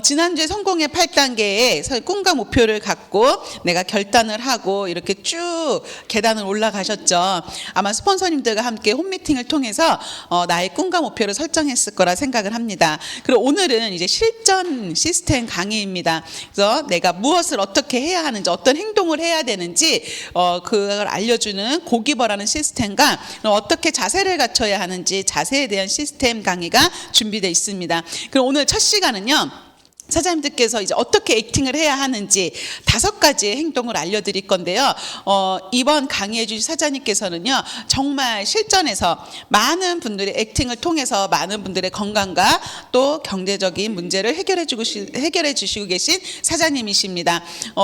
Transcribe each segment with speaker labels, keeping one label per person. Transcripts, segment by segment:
Speaker 1: 지난주에 성공의 8단계에 꿈과 목표를 갖고 내가 결단을 하고 이렇게 쭉 계단을 올라가셨죠. 아마 스폰서님들과 함께 홈미팅을 통해서 나의 꿈과 목표를 설정했을 거라 생각을 합니다. 그리고 오늘은 이제 실전 시스템 강의입니다. 그래서 내가 무엇을 어떻게 해야 하는지, 어떤 행동을 해야 되는지 그걸 알려주는 고기버라는 시스템과 어떻게 자세를 갖춰야 하는지 자세에 대한 시스템 강의가 준비되어 있습니다. 그럼 오늘 첫 시간은요, 사장님들께서 이제 어떻게 액팅을 해야 하는지 5가지의 행동을 알려드릴 건데요. 이번 강의해 주신 사장님께서는요, 정말 실전에서 많은 분들의 액팅을 통해서 많은 분들의 건강과 또 경제적인 문제를 해결해 주시고 계신 사장님이십니다.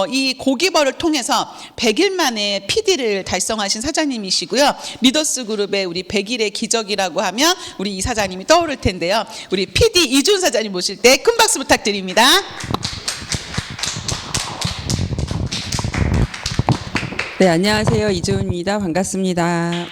Speaker 1: 이 고기버를 통해서 100일 만에 PD를 달성하신 사장님이시고요. 리더스 그룹의 우리 100일의 기적이라고 하면 우리 이 사장님이 떠오를 텐데요. 우리 PD 이준 사장님 모실 때 큰 박수 부탁드립니다.
Speaker 2: 네, 안녕하세요. 이주은입니다. 반갑습니다.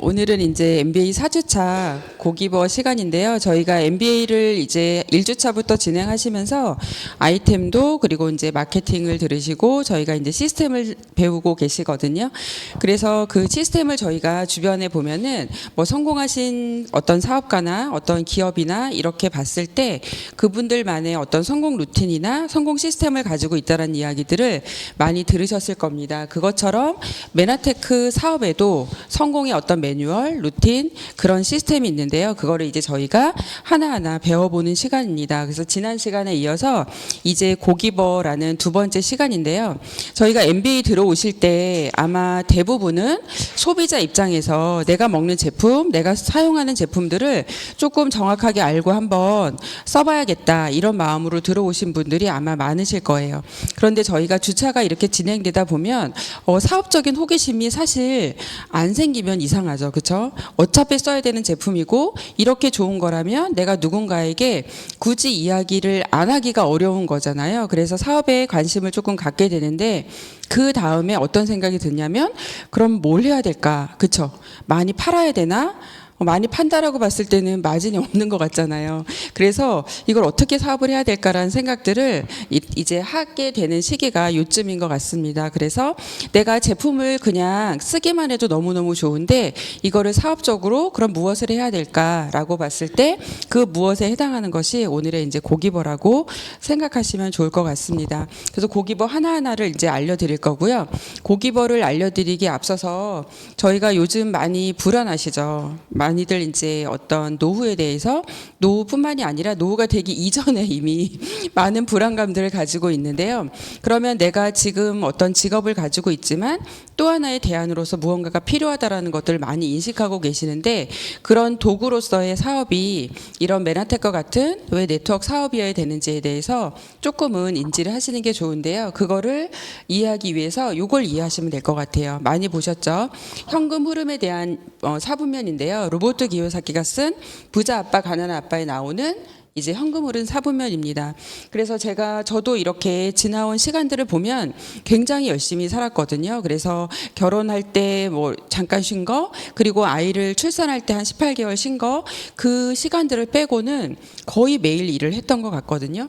Speaker 2: 오늘은 이제 MBA 4주차 고기버 시간인데요. 저희가 MBA를 이제 1주차부터 진행하시면서 아이템도 그리고 이제 마케팅을 들으시고 저희가 이제 시스템을 배우고 계시거든요. 그래서 그 시스템을 저희가 주변에 보면은 뭐 성공하신 어떤 사업가나 어떤 기업이나 이렇게 봤을 때 그분들만의 어떤 성공 루틴이나 성공 시스템을 가지고 있다는 이야기들을 많이 들으셨을 겁니다. 그것처럼 메나테크 사업에도 성공의 어떤 매뉴얼, 루틴 그런 시스템이 있는데요. 그거를 이제 저희가 하나하나 배워보는 시간입니다. 그래서 지난 시간에 이어서 이제 고기버라는 2번째 시간인데요. 저희가 MBA 들어오실 때 아마 대부분은 소비자 입장에서 내가 먹는 제품, 내가 사용하는 제품들을 조금 정확하게 알고 한번 써봐야겠다 이런 마음으로 들어오신 분들이 아마 많으실 거예요. 그런데 저희가 주차가 이렇게 진행되다 보면 사업적인 호기심이 사실 안 생기면 이상하죠. 그렇죠? 어차피 써야 되는 제품이고 이렇게 좋은 거라면 내가 누군가에게 굳이 이야기를 안 하기가 어려운 거잖아요. 그래서 사업에 관심을 조금 갖게 되는데 그 다음에 어떤 생각이 드냐면 그럼 뭘 해야 될까? 그렇죠? 많이 팔아야 되나? 많이 판다라고 봤을 때는 마진이 없는 것 같잖아요. 그래서 이걸 어떻게 사업을 해야 될까라는 생각들을 이제 하게 되는 시기가 요쯤인 것 같습니다. 그래서 내가 제품을 그냥 쓰기만 해도 너무너무 좋은데 이거를 사업적으로 그럼 무엇을 해야 될까라고 봤을 때 그 무엇에 해당하는 것이 오늘의 이제 고기버라고 생각하시면 좋을 것 같습니다. 그래서 고기버 하나하나를 이제 알려드릴 거고요. 고기버를 알려드리기에 앞서서 저희가 요즘 많이 불안하시죠. 많이들 이제 어떤 노후에 대해서 노후뿐만이 아니라 노후가 되기 이전에 이미 많은 불안감들을 가지고 있는데요. 그러면 내가 지금 어떤 직업을 가지고 있지만 또 하나의 대안으로서 무언가가 필요하다라는 것들을 많이 인식하고 계시는데 그런 도구로서의 사업이 이런 메나텍과 같은 왜 네트워크 사업이어야 되는지에 대해서 조금은 인지를 하시는 게 좋은데요. 그거를 이해하기 위해서 이걸 이해하시면 될 것 같아요. 많이 보셨죠? 현금 흐름에 대한 사분면인데요. 로버트 기요사키가 쓴 부자 아빠 가난한 아빠에 나오는 이제 현금 흐름 사분면입니다. 그래서 저도 이렇게 지나온 시간들을 보면 굉장히 열심히 살았거든요. 그래서 결혼할 때 뭐 잠깐 쉰 거, 그리고 아이를 출산할 때 한 18개월 쉰 거, 그 시간들을 빼고는 거의 매일 일을 했던 것 같거든요.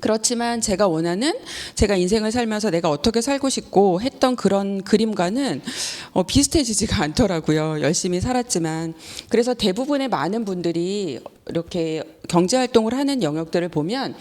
Speaker 2: 그렇지만 제가 원하는 제가 인생을 살면서 내가 어떻게 살고 싶고 했던 그런 그림과는 비슷해지지가 않더라고요. 열심히 살았지만. 그래서 대부분의 많은 분들이 이렇게 경제활동을 하는 영역들을 보면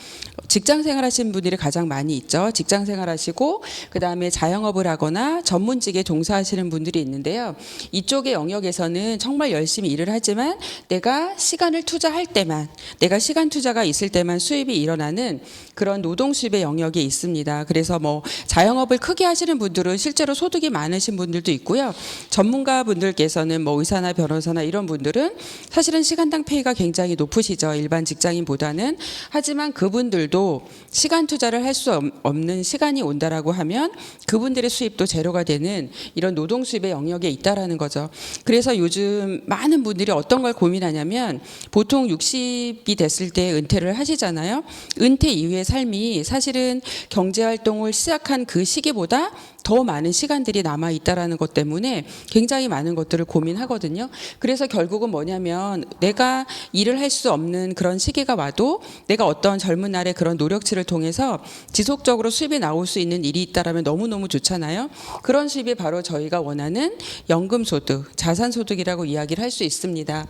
Speaker 2: 직장생활 하시는 분들이 가장 많이 있죠. 직장생활 하시고 그다음에 자영업을 하거나 전문직에 종사하시는 분들이 있는데요. 이쪽의 영역에서는 정말 열심히 일을 하지만 내가 시간을 투자할 때만, 내가 시간 투자가 있을 때만 수입이 일어나는 그런 노동 수입의 영역이 있습니다. 그래서 뭐 자영업을 크게 하시는 분들은 실제로 소득이 많으신 분들도 있고요. 전문가분들께서는 뭐 의사나 변호사나 이런 분들은 사실은 시간당 페이가 굉장히 높으시죠. 일반 직장인보다는. 하지만 그분들도 와도 시간 투자를 할 수 없는 시간이 온다라고 하면 그분들의 수입도 제로가 되는 이런 노동 수입의 영역에 있다라는 거죠. 그래서 요즘 많은 분들이 어떤 걸 고민하냐면 보통 60이 됐을 때 은퇴를 하시잖아요. 은퇴 이후의 삶이 사실은 경제 활동을 시작한 그 시기보다 더 많은 시간들이 남아 있다라는 것 때문에 굉장히 많은 것들을 고민하거든요. 그래서 결국은 뭐냐면 내가 일을 할 수 없는 그런 시기가 와도 내가 어떤 젊은 날의 그런 노력치를 통해서 지속적으로 수입이 나올 수 있는 일이 있다라면 너무너무 좋잖아요. 그런 수입이 바로 저희가 원하는 연금소득, 자산소득이라고 이야기를 할 수 있습니다.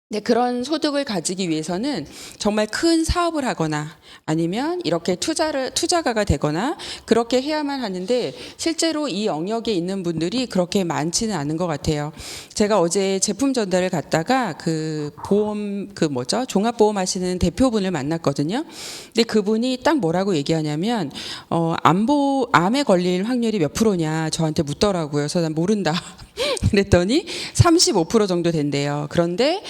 Speaker 2: 네, 그런 소득을 가지기 위해서는 정말 큰 사업을 하거나 아니면 이렇게 투자가가 되거나 그렇게 해야만 하는데 실제로 이 영역에 있는 분들이 그렇게 많지는 않은 것 같아요. 제가 어제 제품 전달을 갔다가 종합보험 하시는 대표분을 만났거든요. 근데 그분이 딱 뭐라고 얘기하냐면 암에 걸릴 확률이 몇 프로냐 저한테 묻더라고요. 그래서 난 모른다. 그랬더니 35% 정도 된대요. 그런데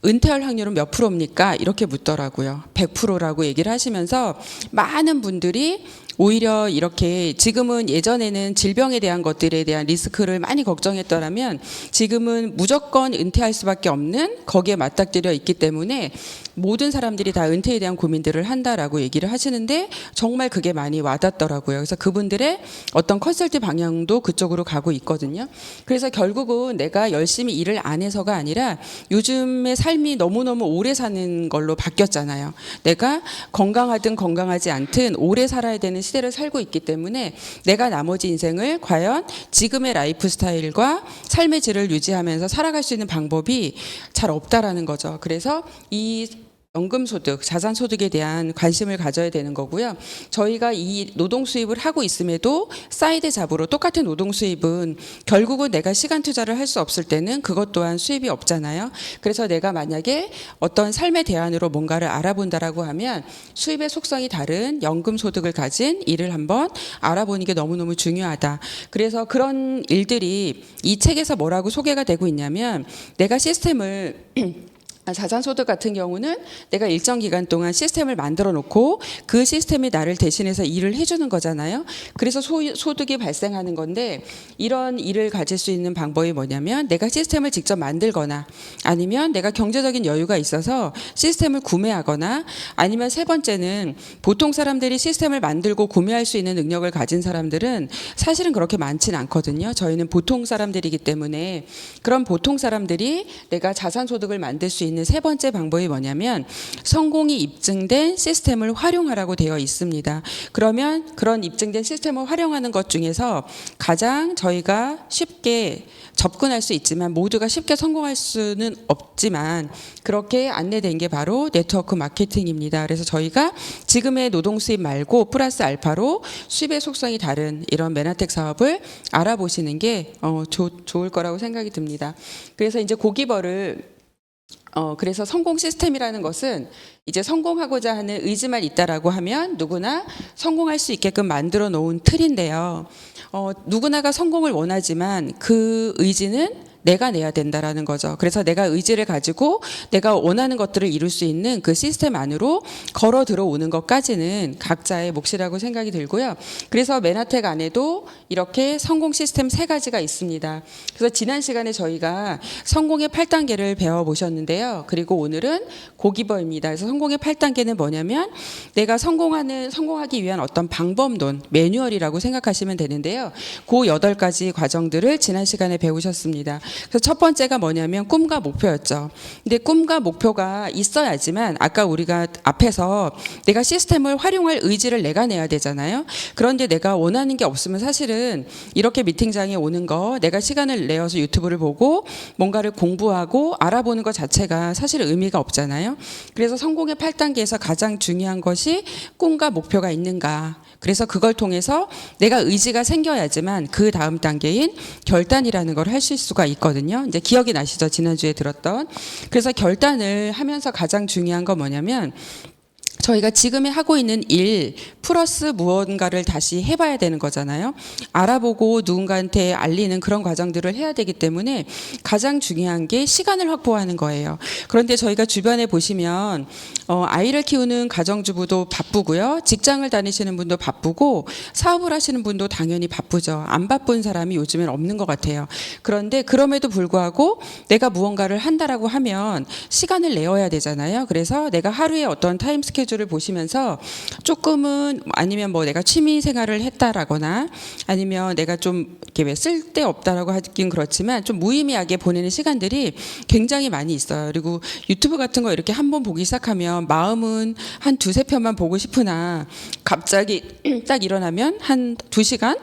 Speaker 2: 은퇴할 확률은 몇 프로입니까? 이렇게 묻더라고요. 100%라고 얘기를 하시면서 많은 분들이 오히려 이렇게 지금은 예전에는 질병에 대한 것들에 대한 리스크를 많이 걱정했더라면 지금은 무조건 은퇴할 수밖에 없는 거기에 맞닥뜨려 있기 때문에 모든 사람들이 다 은퇴에 대한 고민들을 한다라고 얘기를 하시는데 정말 그게 많이 와닿더라고요. 그래서 그분들의 어떤 컨설팅 방향도 그쪽으로 가고 있거든요. 그래서 결국은 내가 열심히 일을 안 해서가 아니라 요즘의 삶이 너무너무 오래 사는 걸로 바뀌었잖아요. 내가 건강하든 건강하지 않든 오래 살아야 되는 시대를 살고 있기 때문에 내가 나머지 인생을 과연 지금의 라이프 스타일과 삶의 질을 유지하면서 살아갈 수 있는 방법이 잘 없다라는 거죠. 그래서 이 연금소득, 자산소득에 대한 관심을 가져야 되는 거고요. 저희가 이 노동 수입을 하고 있음에도 사이드 잡으로 똑같은 노동 수입은 결국은 내가 시간 투자를 할 수 없을 때는 그것 또한 수입이 없잖아요. 그래서 내가 만약에 어떤 삶의 대안으로 뭔가를 알아본다라고 하면 수입의 속성이 다른 연금소득을 가진 일을 한번 알아보는 게 너무너무 중요하다. 그래서 그런 일들이 이 책에서 뭐라고 소개가 되고 있냐면 내가 시스템을 자산소득 같은 경우는 내가 일정 기간 동안 시스템을 만들어 놓고 그 시스템이 나를 대신해서 일을 해주는 거잖아요. 그래서 소득이 발생하는 건데 이런 일을 가질 수 있는 방법이 뭐냐면 내가 시스템을 직접 만들거나 아니면 내가 경제적인 여유가 있어서 시스템을 구매하거나 아니면 세 번째는 보통 사람들이 시스템을 만들고 구매할 수 있는 능력을 가진 사람들은 사실은 그렇게 많지는 않거든요. 저희는 보통 사람들이기 때문에 그런 보통 사람들이 내가 자산소득을 만들 수 있는 세 번째 방법이 뭐냐면 성공이 입증된 시스템을 활용하라고 되어 있습니다. 그러면 그런 입증된 시스템을 활용하는 것 중에서 가장 저희가 쉽게 접근할 수 있지만 모두가 쉽게 성공할 수는 없지만 그렇게 안내된 게 바로 네트워크 마케팅입니다. 그래서 저희가 지금의 노동 수입 말고 플러스 알파로 수입의 속성이 다른 이런 메나텍 사업을 알아보시는 게 좋을 거라고 생각이 듭니다. 그래서 이제 그래서 성공 시스템이라는 것은 이제 성공하고자 하는 의지만 있다라고 하면 누구나 성공할 수 있게끔 만들어 놓은 틀인데요. 누구나가 성공을 원하지만 그 의지는 내가 내야 된다라는 거죠. 그래서 내가 의지를 가지고 내가 원하는 것들을 이룰 수 있는 그 시스템 안으로 걸어 들어오는 것까지는 각자의 몫이라고 생각이 들고요. 그래서 메나텍 안에도 이렇게 성공 시스템 3가지가 있습니다. 그래서 지난 시간에 저희가 성공의 8단계를 배워보셨는데요. 그리고 오늘은 고기버입니다. 그래서 성공의 8단계는 뭐냐면 내가 성공하기 위한 어떤 방법론, 매뉴얼이라고 생각하시면 되는데요. 그 8가지 과정들을 지난 시간에 배우셨습니다. 그래서 첫 번째가 뭐냐면 꿈과 목표였죠. 근데 꿈과 목표가 있어야지만 아까 우리가 앞에서 내가 시스템을 활용할 의지를 내가 내야 되잖아요. 그런데 내가 원하는 게 없으면 사실은 이렇게 미팅장에 오는 거 내가 시간을 내어서 유튜브를 보고 뭔가를 공부하고 알아보는 것 자체가 사실 의미가 없잖아요. 그래서 성공의 8단계에서 가장 중요한 것이 꿈과 목표가 있는가. 그래서 그걸 통해서 내가 의지가 생겨야지만 그 다음 단계인 결단이라는 걸 하실 수가 있거든요. 이제 기억이 나시죠? 지난주에 들었던. 그래서 결단을 하면서 가장 중요한 건 뭐냐면 저희가 지금 하고 있는 일 플러스 무언가를 다시 해봐야 되는 거잖아요. 알아보고 누군가한테 알리는 그런 과정들을 해야 되기 때문에 가장 중요한 게 시간을 확보하는 거예요. 그런데 저희가 주변에 보시면 아이를 키우는 가정주부도 바쁘고요. 직장을 다니시는 분도 바쁘고 사업을 하시는 분도 당연히 바쁘죠. 안 바쁜 사람이 요즘엔 없는 것 같아요. 그런데 그럼에도 불구하고 내가 무언가를 한다라고 하면 시간을 내어야 되잖아요. 그래서 내가 하루에 어떤 타임 스케줄을 보시면서 조금은 아니면 뭐 내가 취미 생활을 했다라거나 아니면 내가 좀 이렇게 왜 쓸데없다라고 하긴 그렇지만 좀 무의미하게 보내는 시간들이 굉장히 많이 있어요. 그리고 유튜브 같은 거 이렇게 한번 보기 시작하면 마음은 한 두세 편만 보고 싶으나 갑자기 딱 일어나면 한 2시간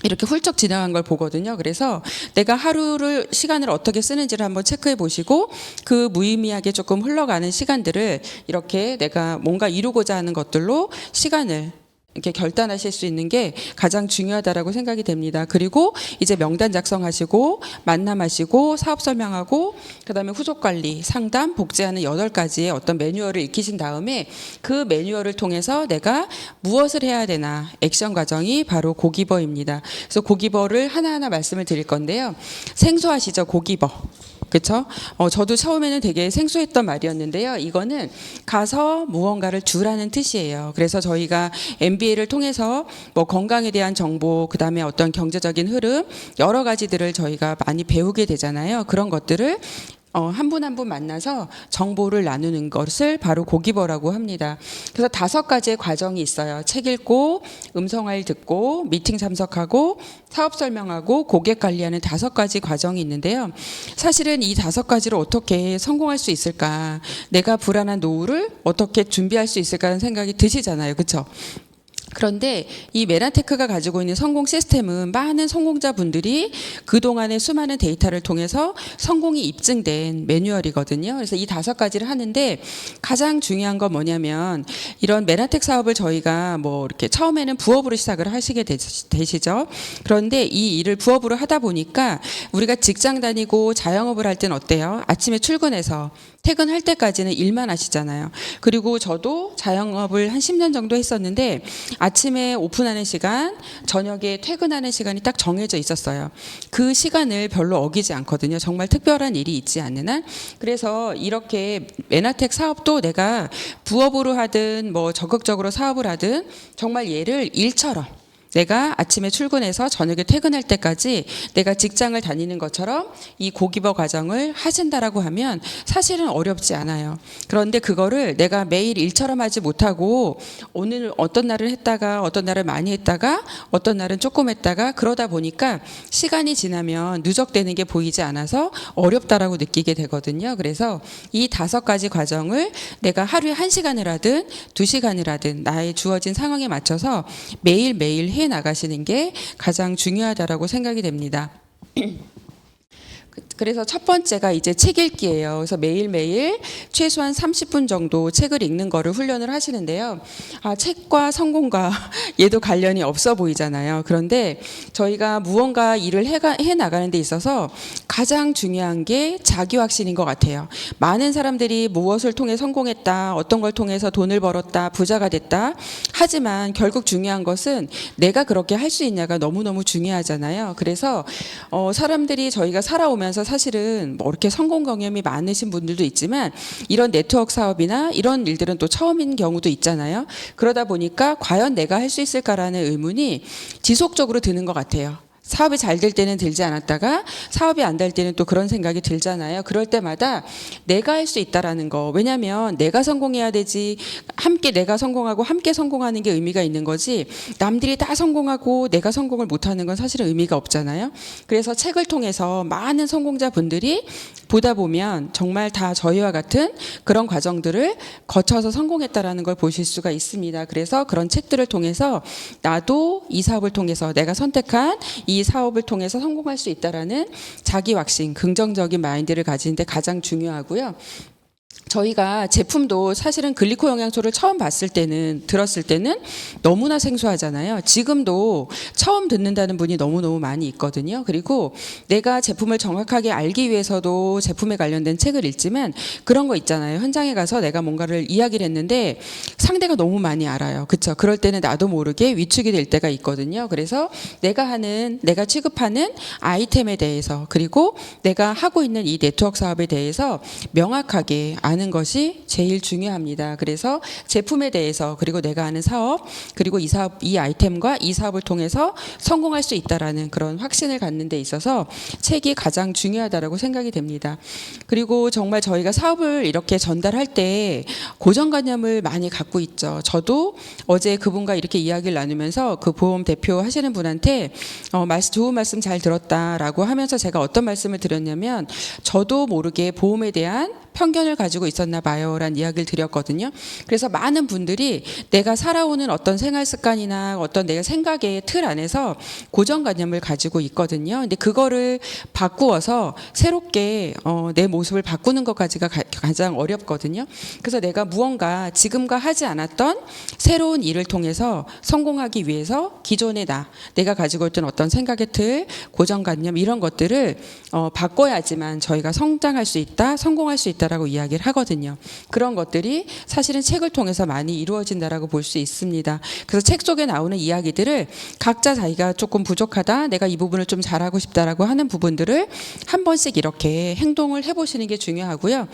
Speaker 2: 이렇게 훌쩍 지나간 걸 보거든요. 그래서 내가 하루를 시간을 어떻게 쓰는지를 한번 체크해 보시고 그 무의미하게 조금 흘러가는 시간들을 이렇게 내가 뭔가 이루고자 하는 것들로 시간을 이렇게 결단하실 수 있는 게 가장 중요하다라고 생각이 됩니다. 그리고 이제 명단 작성하시고 만남하시고 사업 설명하고 그다음에 후속 관리, 상담, 복제하는 8가지의 어떤 매뉴얼을 익히신 다음에 그 매뉴얼을 통해서 내가 무엇을 해야 되나 액션 과정이 바로 고기버입니다. 그래서 고기버를 하나하나 말씀을 드릴 건데요. 생소하시죠? 고기버. 그렇죠? 저도 처음에는 되게 생소했던 말이었는데요. 이거는 가서 무언가를 주라는 뜻이에요. 그래서 저희가 MBA를 통해서 뭐 건강에 대한 정보, 그다음에 어떤 경제적인 흐름 여러 가지들을 저희가 많이 배우게 되잖아요. 그런 것들을 한 분 한 분 만나서 정보를 나누는 것을 바로 고기버라고 합니다. 그래서 5가지의 과정이 있어요. 책 읽고, 음성화를 듣고, 미팅 참석하고, 사업 설명하고, 고객 관리하는 5가지 과정이 있는데요. 사실은 이 5가지를 어떻게 성공할 수 있을까? 내가 불안한 노후를 어떻게 준비할 수 있을까라는 생각이 드시잖아요. 그렇죠? 그런데 이 메나테크가 가지고 있는 성공 시스템은 많은 성공자분들이 그동안의 수많은 데이터를 통해서 성공이 입증된 매뉴얼이거든요. 그래서 이 5가지를 하는데 가장 중요한 건 뭐냐면 이런 메나텍 사업을 저희가 뭐 이렇게 처음에는 부업으로 시작을 하시게 되시죠. 그런데 이 일을 부업으로 하다 보니까 우리가 직장 다니고 자영업을 할 때는 어때요? 아침에 출근해서 퇴근할 때까지는 일만 하시잖아요. 그리고 저도 자영업을 한 10년 정도 했었는데 아침에 오픈하는 시간, 저녁에 퇴근하는 시간이 딱 정해져 있었어요. 그 시간을 별로 어기지 않거든요. 정말 특별한 일이 있지 않는 한. 그래서 이렇게 메나텍 사업도 내가 부업으로 하든 뭐 적극적으로 사업을 하든 정말 얘를 일처럼 내가 아침에 출근해서 저녁에 퇴근할 때까지 내가 직장을 다니는 것처럼 이 고기버 과정을 하신다라고 하면 사실은 어렵지 않아요. 그런데 그거를 내가 매일 일처럼 하지 못하고 오늘 어떤 날을 했다가 어떤 날을 많이 했다가 어떤 날은 조금 했다가 그러다 보니까 시간이 지나면 누적되는 게 보이지 않아서 어렵다라고 느끼게 되거든요. 그래서 이 5가지 과정을 내가 하루에 1시간을 하든 2시간을 하든 나의 주어진 상황에 맞춰서 매일매일 해 나가시는 게 가장 중요하다라고 생각이 됩니다. 그래서 첫 번째가 이제 책 읽기예요. 그래서 매일매일 최소한 30분 정도 책을 읽는 거를 훈련을 하시는데요. 책과 성공과 얘도 관련이 없어 보이잖아요. 그런데 저희가 무언가 일을 해 나가는 데 있어서 가장 중요한 게 자기 확신인 것 같아요. 많은 사람들이 무엇을 통해 성공했다, 어떤 걸 통해서 돈을 벌었다, 부자가 됐다. 하지만 결국 중요한 것은 내가 그렇게 할 수 있냐가 너무너무 중요하잖아요. 그래서 사람들이 저희가 살아오면서 사실은 뭐 이렇게 성공 경험이 많으신 분들도 있지만 이런 네트워크 사업이나 이런 일들은 또 처음인 경우도 있잖아요. 그러다 보니까 과연 내가 할 수 있을까라는 의문이 지속적으로 드는 것 같아요. 사업이 잘 될 때는 들지 않았다가 사업이 안 될 때는 또 그런 생각이 들잖아요. 그럴 때마다 내가 할 수 있다라는 거. 왜냐하면 내가 성공해야 되지. 함께 내가 성공하고 함께 성공하는 게 의미가 있는 거지. 남들이 다 성공하고 내가 성공을 못하는 건 사실은 의미가 없잖아요. 그래서 책을 통해서 많은 성공자분들이 보다 보면 정말 다 저희와 같은 그런 과정들을 거쳐서 성공했다라는 걸 보실 수가 있습니다. 그래서 그런 책들을 통해서 나도 이 사업을 통해서 내가 선택한 이 사업을 통해서 성공할 수 있다라는 자기 확신, 긍정적인 마인드를 가지는데 가장 중요하고요. 저희가 제품도 사실은 글리코 영양소를 처음 들었을 때는 너무나 생소하잖아요. 지금도 처음 듣는다는 분이 너무너무 많이 있거든요. 그리고 내가 제품을 정확하게 알기 위해서도 제품에 관련된 책을 읽지만 그런 거 있잖아요. 현장에 가서 내가 뭔가를 이야기를 했는데 상대가 너무 많이 알아요. 그렇죠? 그럴 때는 나도 모르게 위축이 될 때가 있거든요. 그래서 내가 취급하는 아이템에 대해서 그리고 내가 하고 있는 이 네트워크 사업에 대해서 명확하게 아는 것이 제일 중요합니다. 그래서 제품에 대해서 그리고 내가 하는 사업 그리고 이 아이템과 이 사업을 통해서 성공할 수 있다라는 그런 확신을 갖는 데 있어서 책이 가장 중요하다라고 생각이 됩니다. 그리고 정말 저희가 사업을 이렇게 전달할 때 고정관념을 많이 갖고 있죠. 저도 어제 그분과 이렇게 이야기를 나누면서 그 보험 대표 하시는 분한테 좋은 말씀 잘 들었다라고 하면서 제가 어떤 말씀을 드렸냐면 저도 모르게 보험에 대한 편견을 가지고 있었나 봐요라는 이야기를 드렸거든요. 그래서 많은 분들이 내가 살아오는 어떤 생활 습관이나 어떤 내가 생각의 틀 안에서 고정관념을 가지고 있거든요. 근데 그거를 바꾸어서 새롭게 내 모습을 바꾸는 것까지가 가장 어렵거든요. 그래서 내가 무언가 지금과 하지 않았던 새로운 일을 통해서 성공하기 위해서 기존의 내가 가지고 있던 어떤 생각의 틀, 고정관념 이런 것들을 바꿔야지만 저희가 성장할 수 있다, 성공할 수 있다라고 이야기를 하거든요. 그런 것들이 사실은 책을 통해서 많이 이루어진다라고 볼 수 있습니다. 그래서 책 속에 나오는 이야기들을 각자 자기가 조금 부족하다, 내가 이 부분을 좀 잘하고 싶다라고 하는 부분들을 한 번씩 이렇게 행동을 해보시는 게 중요하고요.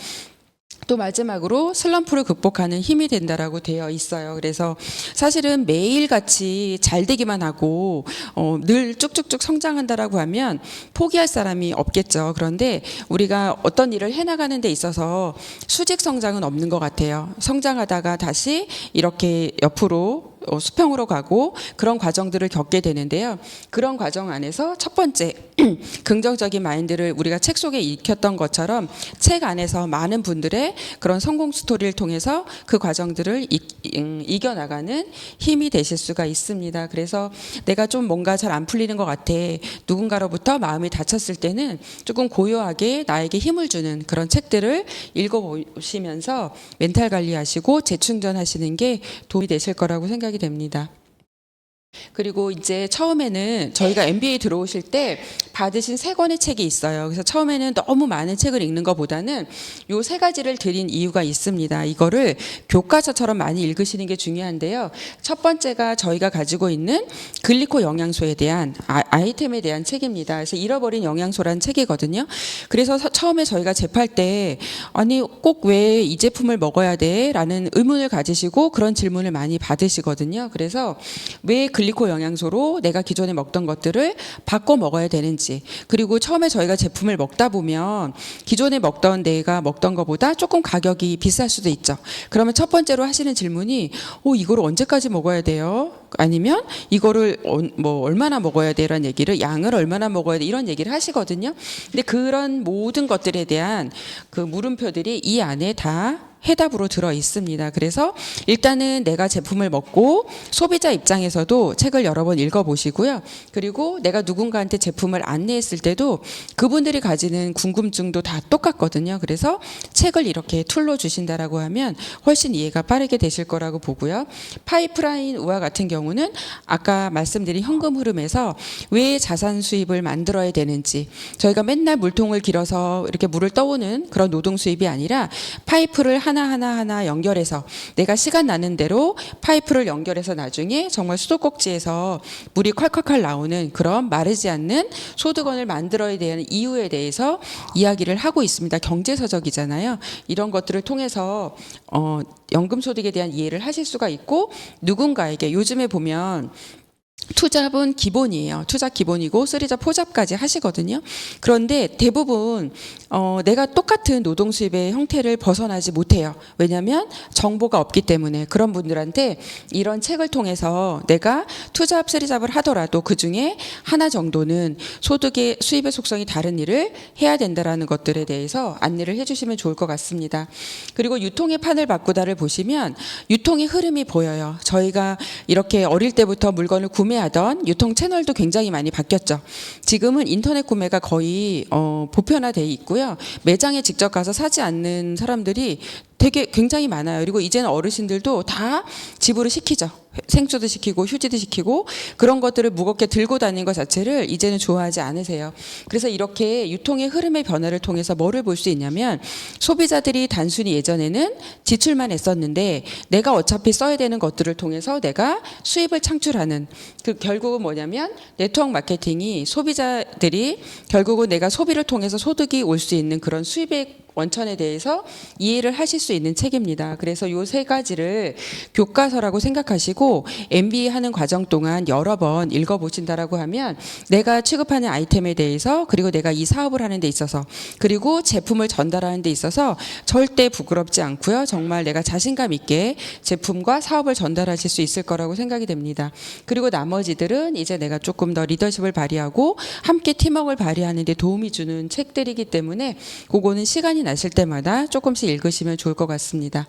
Speaker 2: 또 마지막으로 슬럼프를 극복하는 힘이 된다라고 되어 있어요. 그래서 사실은 매일같이 잘 되기만 하고 늘 쭉쭉쭉 성장한다라고 하면 포기할 사람이 없겠죠. 그런데 우리가 어떤 일을 해나가는 데 있어서 수직 성장은 없는 것 같아요. 성장하다가 다시 이렇게 옆으로 수평으로 가고 그런 과정들을 겪게 되는데요. 그런 과정 안에서 첫 번째 긍정적인 마인드를 우리가 책 속에 익혔던 것처럼 책 안에서 많은 분들의 그런 성공 스토리를 통해서 그 과정들을 이겨나가는 힘이 되실 수가 있습니다. 그래서 내가 좀 뭔가 잘 안 풀리는 것 같아. 누군가로부터 마음이 다쳤을 때는 조금 고요하게 나에게 힘을 주는 그런 책들을 읽어보시면서 멘탈 관리하시고 재충전하시는 게 도움이 되실 거라고 생각이 됩니다. 그리고 이제 처음에는 저희가 MBA 들어오실 때 받으신 3권의 책이 있어요. 그래서 처음에는 너무 많은 책을 읽는 것보다는 요 3가지를 드린 이유가 있습니다. 이거를 교과서처럼 많이 읽으시는 게 중요한데요. 첫 번째가 저희가 가지고 있는 글리코 영양소에 대한 아이템에 대한 책입니다. 그래서 잃어버린 영양소라는 책이거든요. 그래서 처음에 저희가 접할 때 아니 꼭 왜 이 제품을 먹어야 돼? 라는 의문을 가지시고 그런 질문을 많이 받으시거든요. 그래서 왜 글리코 영양소로 내가 기존에 먹던 것들을 바꿔 먹어야 되는지, 그리고 처음에 저희가 제품을 먹다 보면 기존에 내가 먹던 것보다 조금 가격이 비쌀 수도 있죠. 그러면 첫 번째로 하시는 질문이 이거를 언제까지 먹어야 돼요? 아니면 이거를 얼마나 먹어야 돼라는 얘기를, 양을 얼마나 먹어야 돼 이런 얘기를 하시거든요. 근데 그런 모든 것들에 대한 그 물음표들이 이 안에 다 해답으로 들어 있습니다. 그래서 일단은 내가 제품을 먹고 소비자 입장에서도 책을 여러 번 읽어보시고요. 그리고 내가 누군가한테 제품을 안내했을 때도 그분들이 가지는 궁금증도 다 똑같거든요. 그래서 책을 이렇게 툴로 주신다라고 하면 훨씬 이해가 빠르게 되실 거라고 보고요. 파이프라인 우와 같은 경우는 아까 말씀드린 현금 흐름에서 왜 자산 수입을 만들어야 되는지, 저희가 맨날 물통을 길어서 이렇게 물을 떠오는 그런 노동 수입이 아니라 파이프를 하나 연결해서 내가 시간 나는 대로 파이프를 연결해서 나중에 정말 수도꼭지에서 물이 콸콸콸 나오는 그런 마르지 않는 소득원을 만들어야 되는 이유에 대해서 이야기를 하고 있습니다. 경제서적이잖아요. 이런 것들을 통해서 연금소득에 대한 이해를 하실 수가 있고, 누군가에게 요즘에 보면 투잡은 기본이에요. 투잡 기본이고 쓰리잡 포잡까지 하시거든요. 그런데 대부분 내가 똑같은 노동 수입의 형태를 벗어나지 못해요. 왜냐하면 정보가 없기 때문에. 그런 분들한테 이런 책을 통해서 내가 투잡, 쓰리잡을 하더라도 그중에 하나 정도는 소득의 수입의 속성이 다른 일을 해야 된다라는 것들에 대해서 안내를 해주시면 좋을 것 같습니다. 그리고 유통의 판을 바꾸다를 보시면 유통의 흐름이 보여요. 저희가 이렇게 어릴 때부터 물건을 구매 구매하던 유통 채널도 굉장히 많이 바뀌었죠. 지금은 인터넷 구매가 거의 보편화돼 있고요. 매장에 직접 가서 사지 않는 사람들이 되게 굉장히 많아요. 그리고 이제는 어르신들도 다 집으로 시키죠. 생수도 시키고 휴지도 시키고 그런 것들을 무겁게 들고 다니는 것 자체를 이제는 좋아하지 않으세요. 그래서 이렇게 유통의 흐름의 변화를 통해서 뭐를 볼 수 있냐면 소비자들이 단순히 예전에는 지출만 했었는데 내가 어차피 써야 되는 것들을 통해서 내가 수입을 창출하는 그 결국은 뭐냐면 네트워크 마케팅이 소비자들이 결국은 내가 소비를 통해서 소득이 올 수 있는 그런 수입의 원천에 대해서 이해를 하실 수 있는 책입니다. 그래서 요 세 가지를 교과서라고 생각하시고 MBA 하는 과정 동안 여러 번 읽어보신다라고 하면 내가 취급하는 아이템에 대해서 그리고 내가 이 사업을 하는 데 있어서 그리고 제품을 전달하는 데 있어서 절대 부끄럽지 않고요. 정말 내가 자신감 있게 제품과 사업을 전달하실 수 있을 거라고 생각이 됩니다. 그리고 나머지들은 이제 내가 조금 더 리더십을 발휘하고 함께 팀워크를 발휘하는 데 도움이 주는 책들이기 때문에 그거는 시간이 나실 때마다 조금씩 읽으시면 좋을 것 같습니다.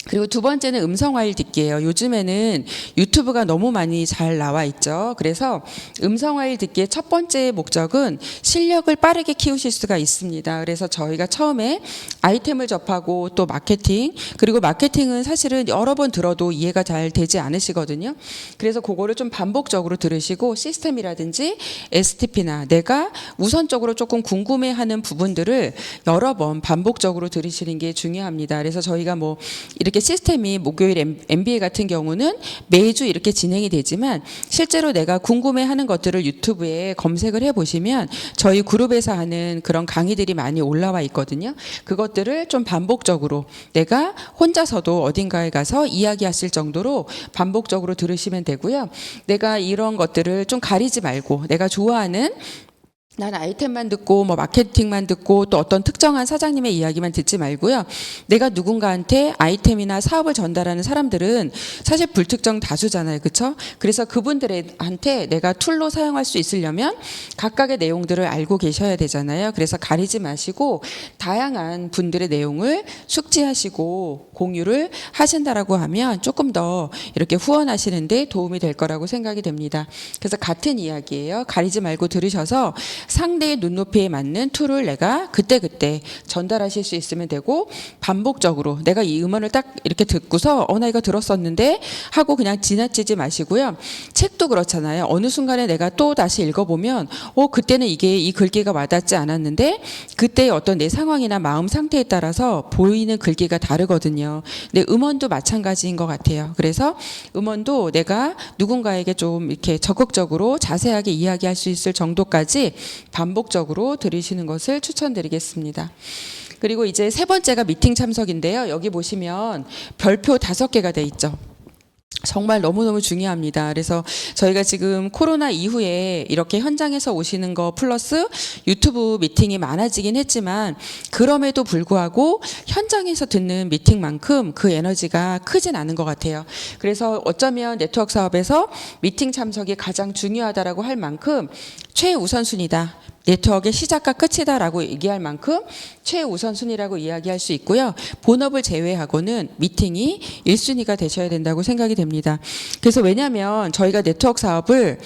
Speaker 2: 그리고 두 번째는 음성 화일 듣기예요. 요즘에는 유튜브가 너무 많이 잘 나와 있죠. 그래서 음성 화일 듣기의 첫 번째 목적은 실력을 빠르게 키우실 수가 있습니다. 그래서 저희가 처음에 아이템을 접하고 또 마케팅, 그리고 마케팅은 사실은 여러 번 들어도 이해가 잘 되지 않으시거든요. 그래서 그거를 좀 반복적으로 들으시고 시스템이라든지 STP나 내가 우선적으로 조금 궁금해하는 부분들을 여러 번 반복적으로 들으시는 게 중요합니다. 그래서 저희가 뭐 이렇게 시스템이 목요일 MBA 같은 경우는 매주 이렇게 진행이 되지만 실제로 내가 궁금해하는 것들을 유튜브에 검색을 해보시면 저희 그룹에서 하는 그런 강의들이 많이 올라와 있거든요. 그것들을 좀 반복적으로 내가 혼자서도 어딘가에 가서 이야기하실 정도로 반복적으로 들으시면 되고요. 내가 이런 것들을 좀 가리지 말고 내가 좋아하는 난 아이템만 듣고 뭐 마케팅만 듣고 또 어떤 특정한 사장님의 이야기만 듣지 말고요. 내가 누군가한테 아이템이나 사업을 전달하는 사람들은 사실 불특정 다수잖아요. 그렇죠? 그래서 그분들한테 내가 툴로 사용할 수 있으려면 각각의 내용들을 알고 계셔야 되잖아요. 그래서 가리지 마시고 다양한 분들의 내용을 숙지하시고 공유를 하신다라고 하면 조금 더 이렇게 후원하시는 데 도움이 될 거라고 생각이 됩니다. 그래서 같은 이야기예요. 가리지 말고 들으셔서 상대의 눈높이에 맞는 툴을 내가 그때그때 전달하실 수 있으면 되고 반복적으로 내가 이 음원을 딱 이렇게 듣고서 나 이거 들었었는데 하고 그냥 지나치지 마시고요. 책도 그렇잖아요. 어느 순간에 내가 또 다시 읽어보면 그때는 이게 이 글귀가 와닿지 않았는데 그때의 어떤 내 상황이나 마음 상태에 따라서 보이는 글귀가 다르거든요. 근데 음원도 마찬가지인 것 같아요. 그래서 음원도 내가 누군가에게 좀 이렇게 적극적으로 자세하게 이야기할 수 있을 정도까지 반복적으로 들으시는 것을 추천드리겠습니다. 그리고 이제 세 번째가 미팅 참석인데요. 여기 보시면 별표 5개가 돼 있죠. 정말 너무너무 중요합니다. 그래서 저희가 지금 코로나 이후에 이렇게 현장에서 오시는 거 플러스 유튜브 미팅이 많아지긴 했지만 그럼에도 불구하고 현장에서 듣는 미팅만큼 그 에너지가 크진 않은 것 같아요. 그래서 어쩌면 네트워크 사업에서 미팅 참석이 가장 중요하다라고 할 만큼 최우선순위다. 네트워크의 시작과 끝이다라고 얘기할 만큼 최우선순위라고 이야기할 수 있고요. 본업을 제외하고는 미팅이 1순위가 되셔야 된다고 생각이 됩니다. 그래서 왜냐하면 저희가 네트워크 사업을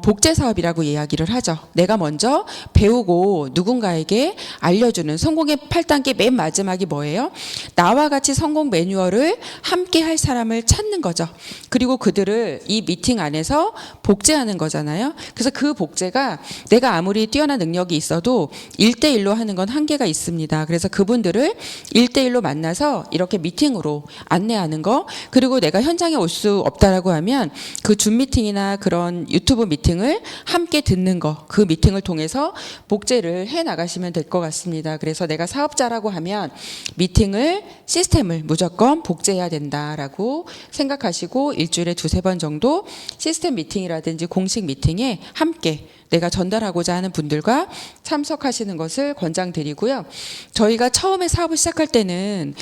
Speaker 2: 복제 사업이라고 이야기를 하죠. 내가 먼저 배우고 누군가에게 알려주는 성공의 8단계 맨 마지막이 뭐예요? 나와 같이 성공 매뉴얼을 함께 할 사람을 찾는 거죠. 그리고 그들을 이 미팅 안에서 복제하는 거잖아요. 그래서 그 복제가 내가 아무리 뛰어난 능력이 있어도 1대1로 하는 건 한계가 있습니다. 그래서 그분들을 1대1로 만나서 이렇게 미팅으로 안내하는 거, 그리고 내가 현장에 올 수 없다라고 하면 그 줌 미팅이나 그런 유튜브 미팅을 함께 듣는 거, 그 미팅을 통해서 복제를 해 나가시면 될 것 같습니다. 그래서 내가 사업자라고 하면 미팅을 시스템을 무조건 복제해야 된다라고 생각하시고 일주일에 2-3번 정도 시스템 미팅이라든지 공식 미팅에 함께 내가 전달하고자 하는 분들과 참석하시는 것을 권장드리고요. 저희가 처음에 사업을 시작할 때는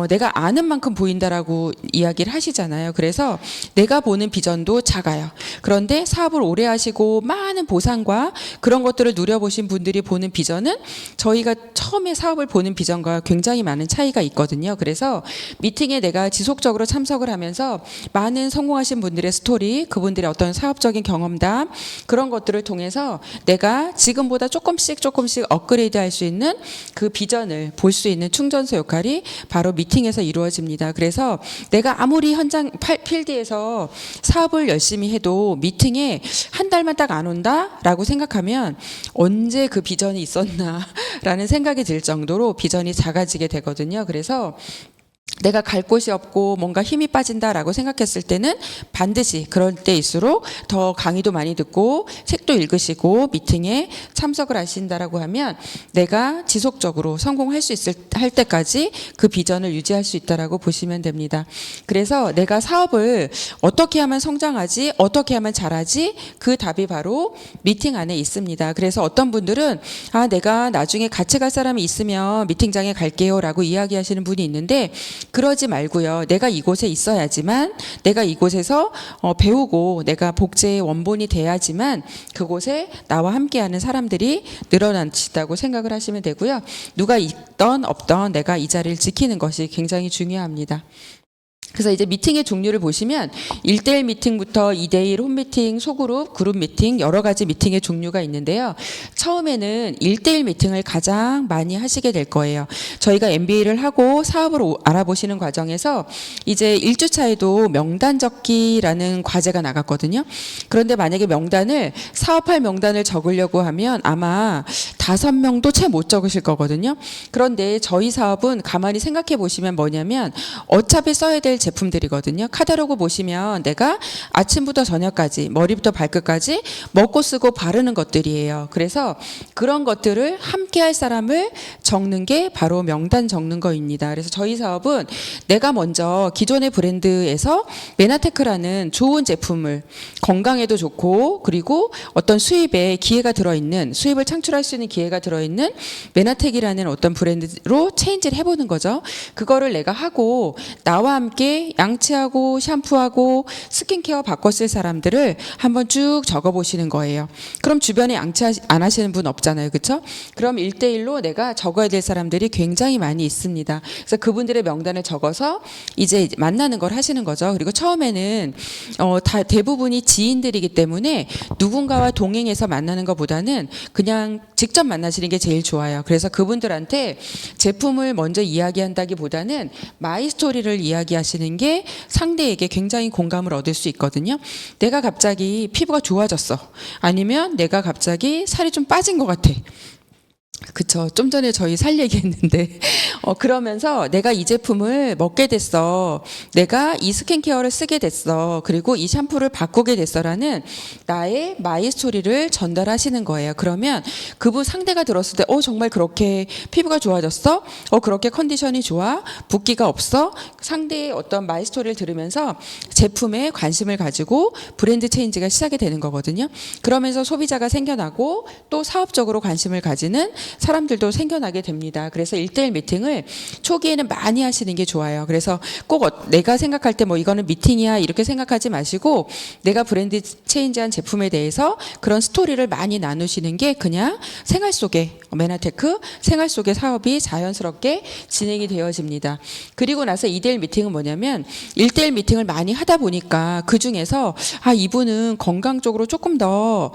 Speaker 2: 내가 아는 만큼 보인다라고 이야기를 하시잖아요. 그래서 내가 보는 비전도 작아요. 그런데 사업을 오래 하시고 많은 보상과 그런 것들을 누려보신 분들이 보는 비전은 저희가 처음에 사업을 보는 비전과 굉장히 많은 차이가 있거든요. 그래서 미팅에 내가 지속적으로 참석을 하면서 많은 성공하신 분들의 스토리, 그분들의 어떤 사업적인 경험담, 그런 것들을 통해서 내가 지금보다 조금씩 업그레이드 할 수 있는 그 비전을 볼 수 있는 충전소 역할이 바로 미팅에서 이루어집니다. 그래서 내가 아무리 현장 필드에서 사업을 열심히 해도 미팅에 한 달만 딱 안 온다라고 생각하면 언제 그 비전이 있었나라는 생각이 들 정도로 비전이 작아지게 되거든요. 그래서 내가 갈 곳이 없고 뭔가 힘이 빠진다라고 생각했을 때는 반드시 그럴 때일수록 더 강의도 많이 듣고 책도 읽으시고 미팅에 참석을 하신다라고 하면 내가 지속적으로 성공할 수 있을 할 때까지 그 비전을 유지할 수 있다라고 보시면 됩니다. 그래서 내가 사업을 어떻게 하면 성장하지, 어떻게 하면 잘하지, 그 답이 바로 미팅 안에 있습니다. 그래서 어떤 분들은 내가 나중에 같이 갈 사람이 있으면 미팅장에 갈게요라고 이야기하시는 분이 있는데 그러지 말고요. 내가 이곳에 있어야지만, 내가 이곳에서 배우고 내가 복제의 원본이 돼야지만 그곳에 나와 함께하는 사람들이 늘어난다고 생각을 하시면 되고요. 누가 있던 없던 내가 이 자리를 지키는 것이 굉장히 중요합니다. 그래서 이제 미팅의 종류를 보시면 1대1 미팅부터 2대1 홈미팅, 소그룹, 그룹 미팅 여러 가지 미팅의 종류가 있는데요. 처음에는 1대1 미팅을 가장 많이 하시게 될 거예요. 저희가 MBA를 하고 사업을 알아보시는 과정에서 이제 1주차에도 명단 적기라는 과제가 나갔거든요. 그런데 만약에 명단을 사업할 명단을 적으려고 하면 아마 5명도 채 못 적으실 거거든요. 그런데 저희 사업은 가만히 생각해 보시면 뭐냐면 어차피 써야 될 제품들이거든요. 카탈로그 보시면 내가 아침부터 저녁까지 머리부터 발끝까지 먹고 쓰고 바르는 것들이에요. 그래서 그런 것들을 함께 할 사람을 적는 게 바로 명단 적는 거입니다. 그래서 저희 사업은 내가 먼저 기존의 브랜드에서 메나테크라는 좋은 제품을 건강에도 좋고 그리고 어떤 수입에 기회가 들어있는 수입을 창출할 수 있는 기회가 들어있는 메나텍이라는 어떤 브랜드로 체인지를 해보는 거죠. 그거를 내가 하고 나와 함께 양치하고 샴푸하고 스킨케어 바꿔 쓸 사람들을 한번 쭉 적어보시는 거예요. 그럼 주변에 양치 안 하시는 분 없잖아요. 그렇죠? 그럼 1대1로 내가 적어야 될 사람들이 굉장히 많이 있습니다. 그래서 그분들의 명단을 적어서 이제 만나는 걸 하시는 거죠. 그리고 처음에는 다 대부분이 지인들이기 때문에 누군가와 동행해서 만나는 것보다는 그냥 직접 만나시는 게 제일 좋아요. 그래서 그분들한테 제품을 먼저 이야기한다기보다는 마이 스토리를 이야기하시는 게 상대에게 굉장히 공감을 얻을 수 있거든요. 내가 갑자기 피부가 좋아졌어. 아니면 내가 갑자기 살이 좀 빠진 것 같아. 그쵸. 좀 전에 저희 살 얘기했는데 그러면서 내가 이 제품을 먹게 됐어. 내가 이 스킨케어를 쓰게 됐어. 그리고 이 샴푸를 바꾸게 됐어라는 나의 마이 스토리를 전달하시는 거예요. 그러면 그분 상대가 들었을 때 정말 그렇게 피부가 좋아졌어? 그렇게 컨디션이 좋아? 붓기가 없어? 상대의 어떤 마이 스토리를 들으면서 제품에 관심을 가지고 브랜드 체인지가 시작이 되는 거거든요. 그러면서 소비자가 생겨나고 또 사업적으로 관심을 가지는 사람들도 생겨나게 됩니다. 그래서 1대1 미팅을 초기에는 많이 하시는 게 좋아요. 그래서 꼭 내가 생각할 때 이거는 미팅이야 이렇게 생각하지 마시고 내가 브랜드 체인지한 제품에 대해서 그런 스토리를 많이 나누시는 게 그냥 생활 속에 메나테크 생활 속의 사업이 자연스럽게 진행이 되어집니다. 그리고 나서 2대1 미팅은 뭐냐면 1대1 미팅을 많이 하다 보니까 그중에서 이분은 건강 쪽으로 조금 더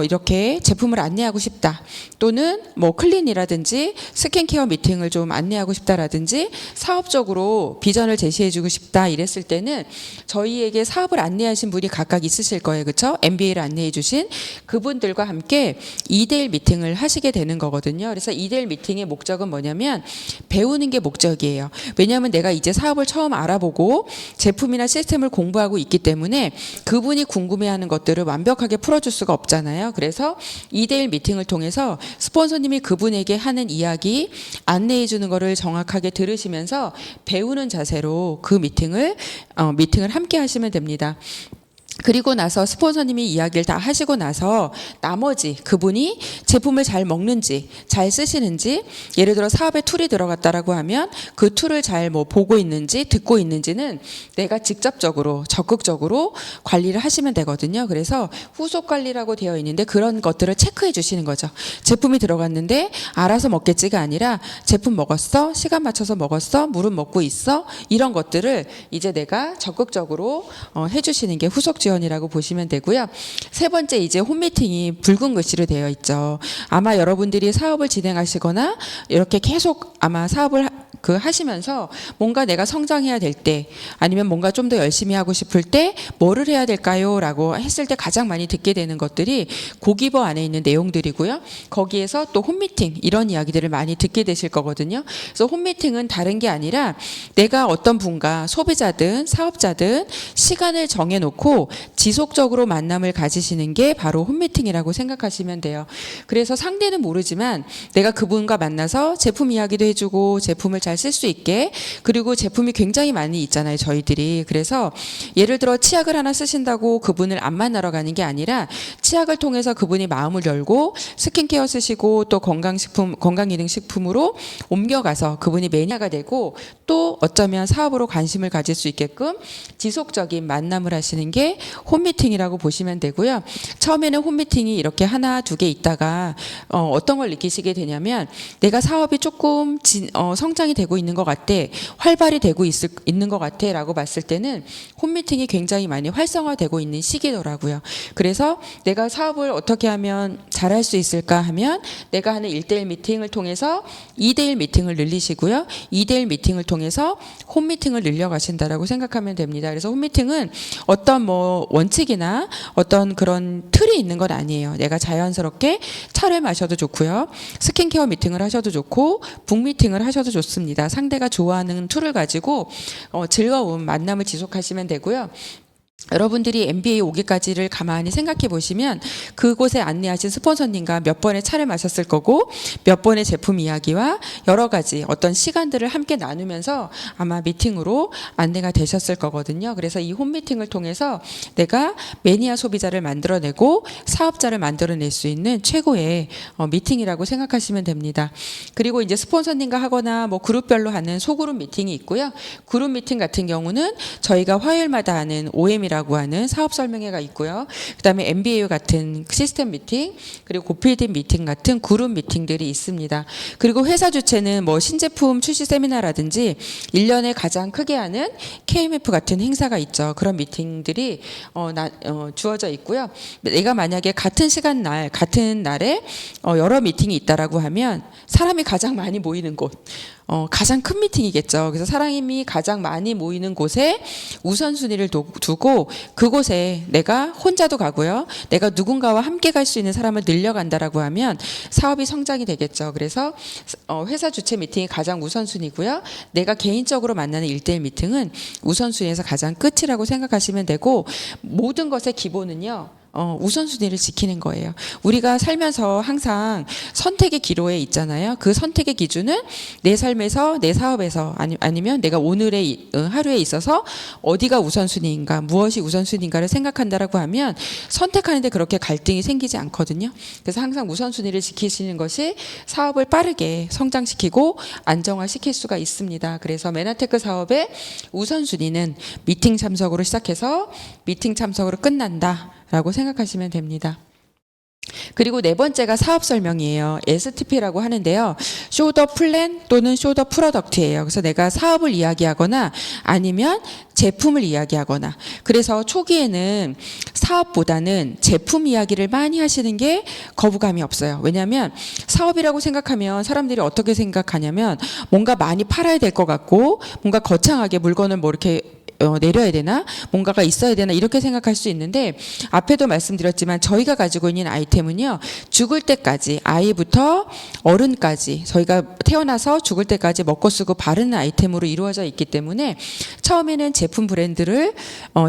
Speaker 2: 이렇게 제품을 안내하고 싶다. 또는 클린이라든지 스킨케어 미팅을 좀 안내하고 싶다라든지 사업적으로 비전을 제시해주고 싶다 이랬을 때는 저희에게 사업을 안내하신 분이 각각 있으실 거예요. 그렇죠? MBA를 안내해 주신 그분들과 함께 2대1 미팅을 하시게 되는 거거든요. 그래서 2대1 미팅의 목적은 뭐냐면 배우는 게 목적이에요. 왜냐하면 내가 이제 사업을 처음 알아보고 제품이나 시스템을 공부하고 있기 때문에 그분이 궁금해하는 것들을 완벽하게 풀어줄 수가 없잖아요. 그래서 2대1 미팅을 통해서 스폰서님이 그분에게 하는 이야기 안내해 주는 거를 정확하게 들으시면서 배우는 자세로 그 미팅을 함께 하시면 됩니다. 그리고 나서 스폰서님이 이야기를 다 하시고 나서 나머지 그분이 제품을 잘 먹는지 잘 쓰시는지, 예를 들어 사업에 툴이 들어갔다라고 하면 그 툴을 잘 뭐 보고 있는지 듣고 있는지는 내가 직접적으로 적극적으로 관리를 하시면 되거든요. 그래서 후속 관리라고 되어 있는데 그런 것들을 체크해 주시는 거죠. 제품이 들어갔는데 알아서 먹겠지가 아니라 제품 먹었어? 시간 맞춰서 먹었어? 물은 먹고 있어? 이런 것들을 이제 내가 적극적으로 해주시는 게 후속 지원이라고 보시면 되고요. 세 번째, 이제 홈미팅이 붉은 글씨로 되어 있죠. 아마 여러분들이 사업을 진행하시거나 이렇게 계속 아마 사업을 하시면서 뭔가 내가 성장해야 될 때, 아니면 뭔가 좀 더 열심히 하고 싶을 때 뭐를 해야 될까요? 라고 했을 때 가장 많이 듣게 되는 것들이 고기버 안에 있는 내용들이고요. 거기에서 또 홈미팅 이런 이야기들을 많이 듣게 되실 거거든요. 그래서 홈미팅은 다른 게 아니라 내가 어떤 분과 소비자든 사업자든 시간을 정해놓고 지속적으로 만남을 가지시는 게 바로 홈미팅이라고 생각하시면 돼요. 그래서 상대는 모르지만 내가 그분과 만나서 제품 이야기도 해주고 제품을 잘 쓸 수 있게, 그리고 제품이 굉장히 많이 있잖아요, 저희들이. 그래서 예를 들어 치약을 하나 쓰신다고 그분을 안 만나러 가는 게 아니라 치약을 통해서 그분이 마음을 열고 스킨케어 쓰시고 또 건강식품, 건강기능식품으로 옮겨가서 그분이 매니아가 되고 또 어쩌면 사업으로 관심을 가질 수 있게끔 지속적인 만남을 하시는 게 홈미팅이라고 보시면 되고요. 처음에는 홈미팅이 이렇게 하나 두 개 있다가 어떤 걸 느끼시게 되냐면 내가 사업이 조금 성장이 되고 있는 것 같아, 활발히 되고 있는 것 같아 라고 봤을 때는 홈미팅이 굉장히 많이 활성화되고 있는 시기더라고요. 그래서 내가 사업을 어떻게 하면 잘할 수 있을까 하면 내가 하는 1대1 미팅을 통해서 2대1 미팅을 늘리시고요. 2대1 미팅을 통해서 홈미팅을 늘려가신다라고 생각하면 됩니다. 그래서 홈미팅은 어떤 뭐 원칙이나 어떤 그런 틀이 있는 건 아니에요. 내가 자연스럽게 차를 마셔도 좋고요. 스킨케어 미팅을 하셔도 좋고 북미팅을 하셔도 좋습니다. 상대가 좋아하는 툴을 가지고 즐거운 만남을 지속하시면 되고요. 여러분들이 MBA 오기까지를 가만히 생각해 보시면 그곳에 안내하신 스폰서님과 몇 번의 차를 마셨을 거고 몇 번의 제품 이야기와 여러 가지 어떤 시간들을 함께 나누면서 아마 미팅으로 안내가 되셨을 거거든요. 그래서 이 홈미팅을 통해서 내가 매니아 소비자를 만들어내고 사업자를 만들어낼 수 있는 최고의 미팅이라고 생각하시면 됩니다. 그리고 이제 스폰서님과 하거나 뭐 그룹별로 하는 소그룹 미팅이 있고요. 그룹 미팅 같은 경우는 저희가 화요일마다 하는 OM이라고 하는 사업 설명회가 있고요. 그다음에 MBA 같은 시스템 미팅, 그리고 고필딩 미팅 같은 그룹 미팅들이 있습니다. 그리고 회사 주최는 뭐 신제품 출시 세미나라든지 1년에 가장 크게 하는 KMF 같은 행사가 있죠. 그런 미팅들이 주어져 있고요. 내가 만약에 같은 같은 날에 여러 미팅이 있다라고 하면 사람이 가장 많이 모이는 곳, 가장 큰 미팅이겠죠. 그래서 사람이 가장 많이 모이는 곳에 우선순위를 두고 그곳에 내가 혼자도 가고요. 내가 누군가와 함께 갈 수 있는 사람을 늘려간다라고 하면 사업이 성장이 되겠죠. 그래서 회사 주최 미팅이 가장 우선순위고요. 내가 개인적으로 만나는 1대1 미팅은 우선순위에서 가장 끝이라고 생각하시면 되고, 모든 것의 기본은요. 우선순위를 지키는 거예요. 우리가 살면서 항상 선택의 기로에 있잖아요. 그 선택의 기준은 내 삶에서, 내 사업에서, 아니면 내가 오늘의 하루에 있어서 어디가 우선순위인가, 무엇이 우선순위인가를 생각한다라고 하면 선택하는데 그렇게 갈등이 생기지 않거든요. 그래서 항상 우선순위를 지키시는 것이 사업을 빠르게 성장시키고 안정화시킬 수가 있습니다. 그래서 메나테크 사업의 우선순위는 미팅 참석으로 시작해서 미팅 참석으로 끝난다 라고 생각하시면 됩니다. 그리고 네 번째가 사업 설명이에요. STP라고 하는데요. Show the plan 또는 Show the product예요. 그래서 내가 사업을 이야기하거나 아니면 제품을 이야기하거나, 그래서 초기에는 사업보다는 제품 이야기를 많이 하시는 게 거부감이 없어요. 왜냐하면 사업이라고 생각하면 사람들이 어떻게 생각하냐면 뭔가 많이 팔아야 될 것 같고 뭔가 거창하게 물건을 뭐 이렇게 내려야 되나, 뭔가가 있어야 되나 이렇게 생각할 수 있는데, 앞에도 말씀드렸지만 저희가 가지고 있는 아이템은요, 죽을 때까지, 아이부터 어른까지 저희가 태어나서 죽을 때까지 먹고 쓰고 바르는 아이템으로 이루어져 있기 때문에 처음에는 제품 브랜드를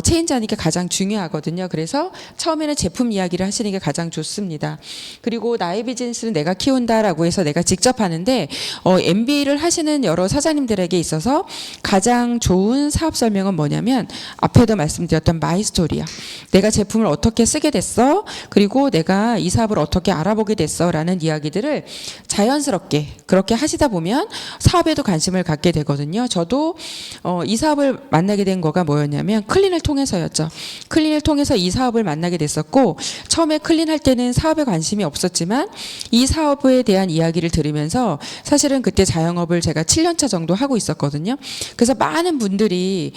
Speaker 2: 체인지하는 게 가장 중요하거든요. 그래서 처음에는 제품 이야기를 하시는 게 가장 좋습니다. 그리고 나의 비즈니스는 내가 키운다라고 해서 내가 직접 하는데 MBA를 하시는 여러 사장님들에게 있어서 가장 좋은 사업 설명은 뭐냐면 앞에도 말씀드렸던 마이 스토리야. 내가 제품을 어떻게 쓰게 됐어? 그리고 내가 이 사업을 어떻게 알아보게 됐어? 라는 이야기들을 자연스럽게 그렇게 하시다 보면 사업에도 관심을 갖게 되거든요. 저도 이 사업을 만나게 된 거가 뭐였냐면 클린을 통해서였죠. 클린을 통해서 이 사업을 만나게 됐었고, 처음에 클린 할 때는 사업에 관심이 없었지만 이 사업에 대한 이야기를 들으면서 사실은 그때 자영업을 제가 7년 차 정도 하고 있었거든요. 그래서 많은 분들이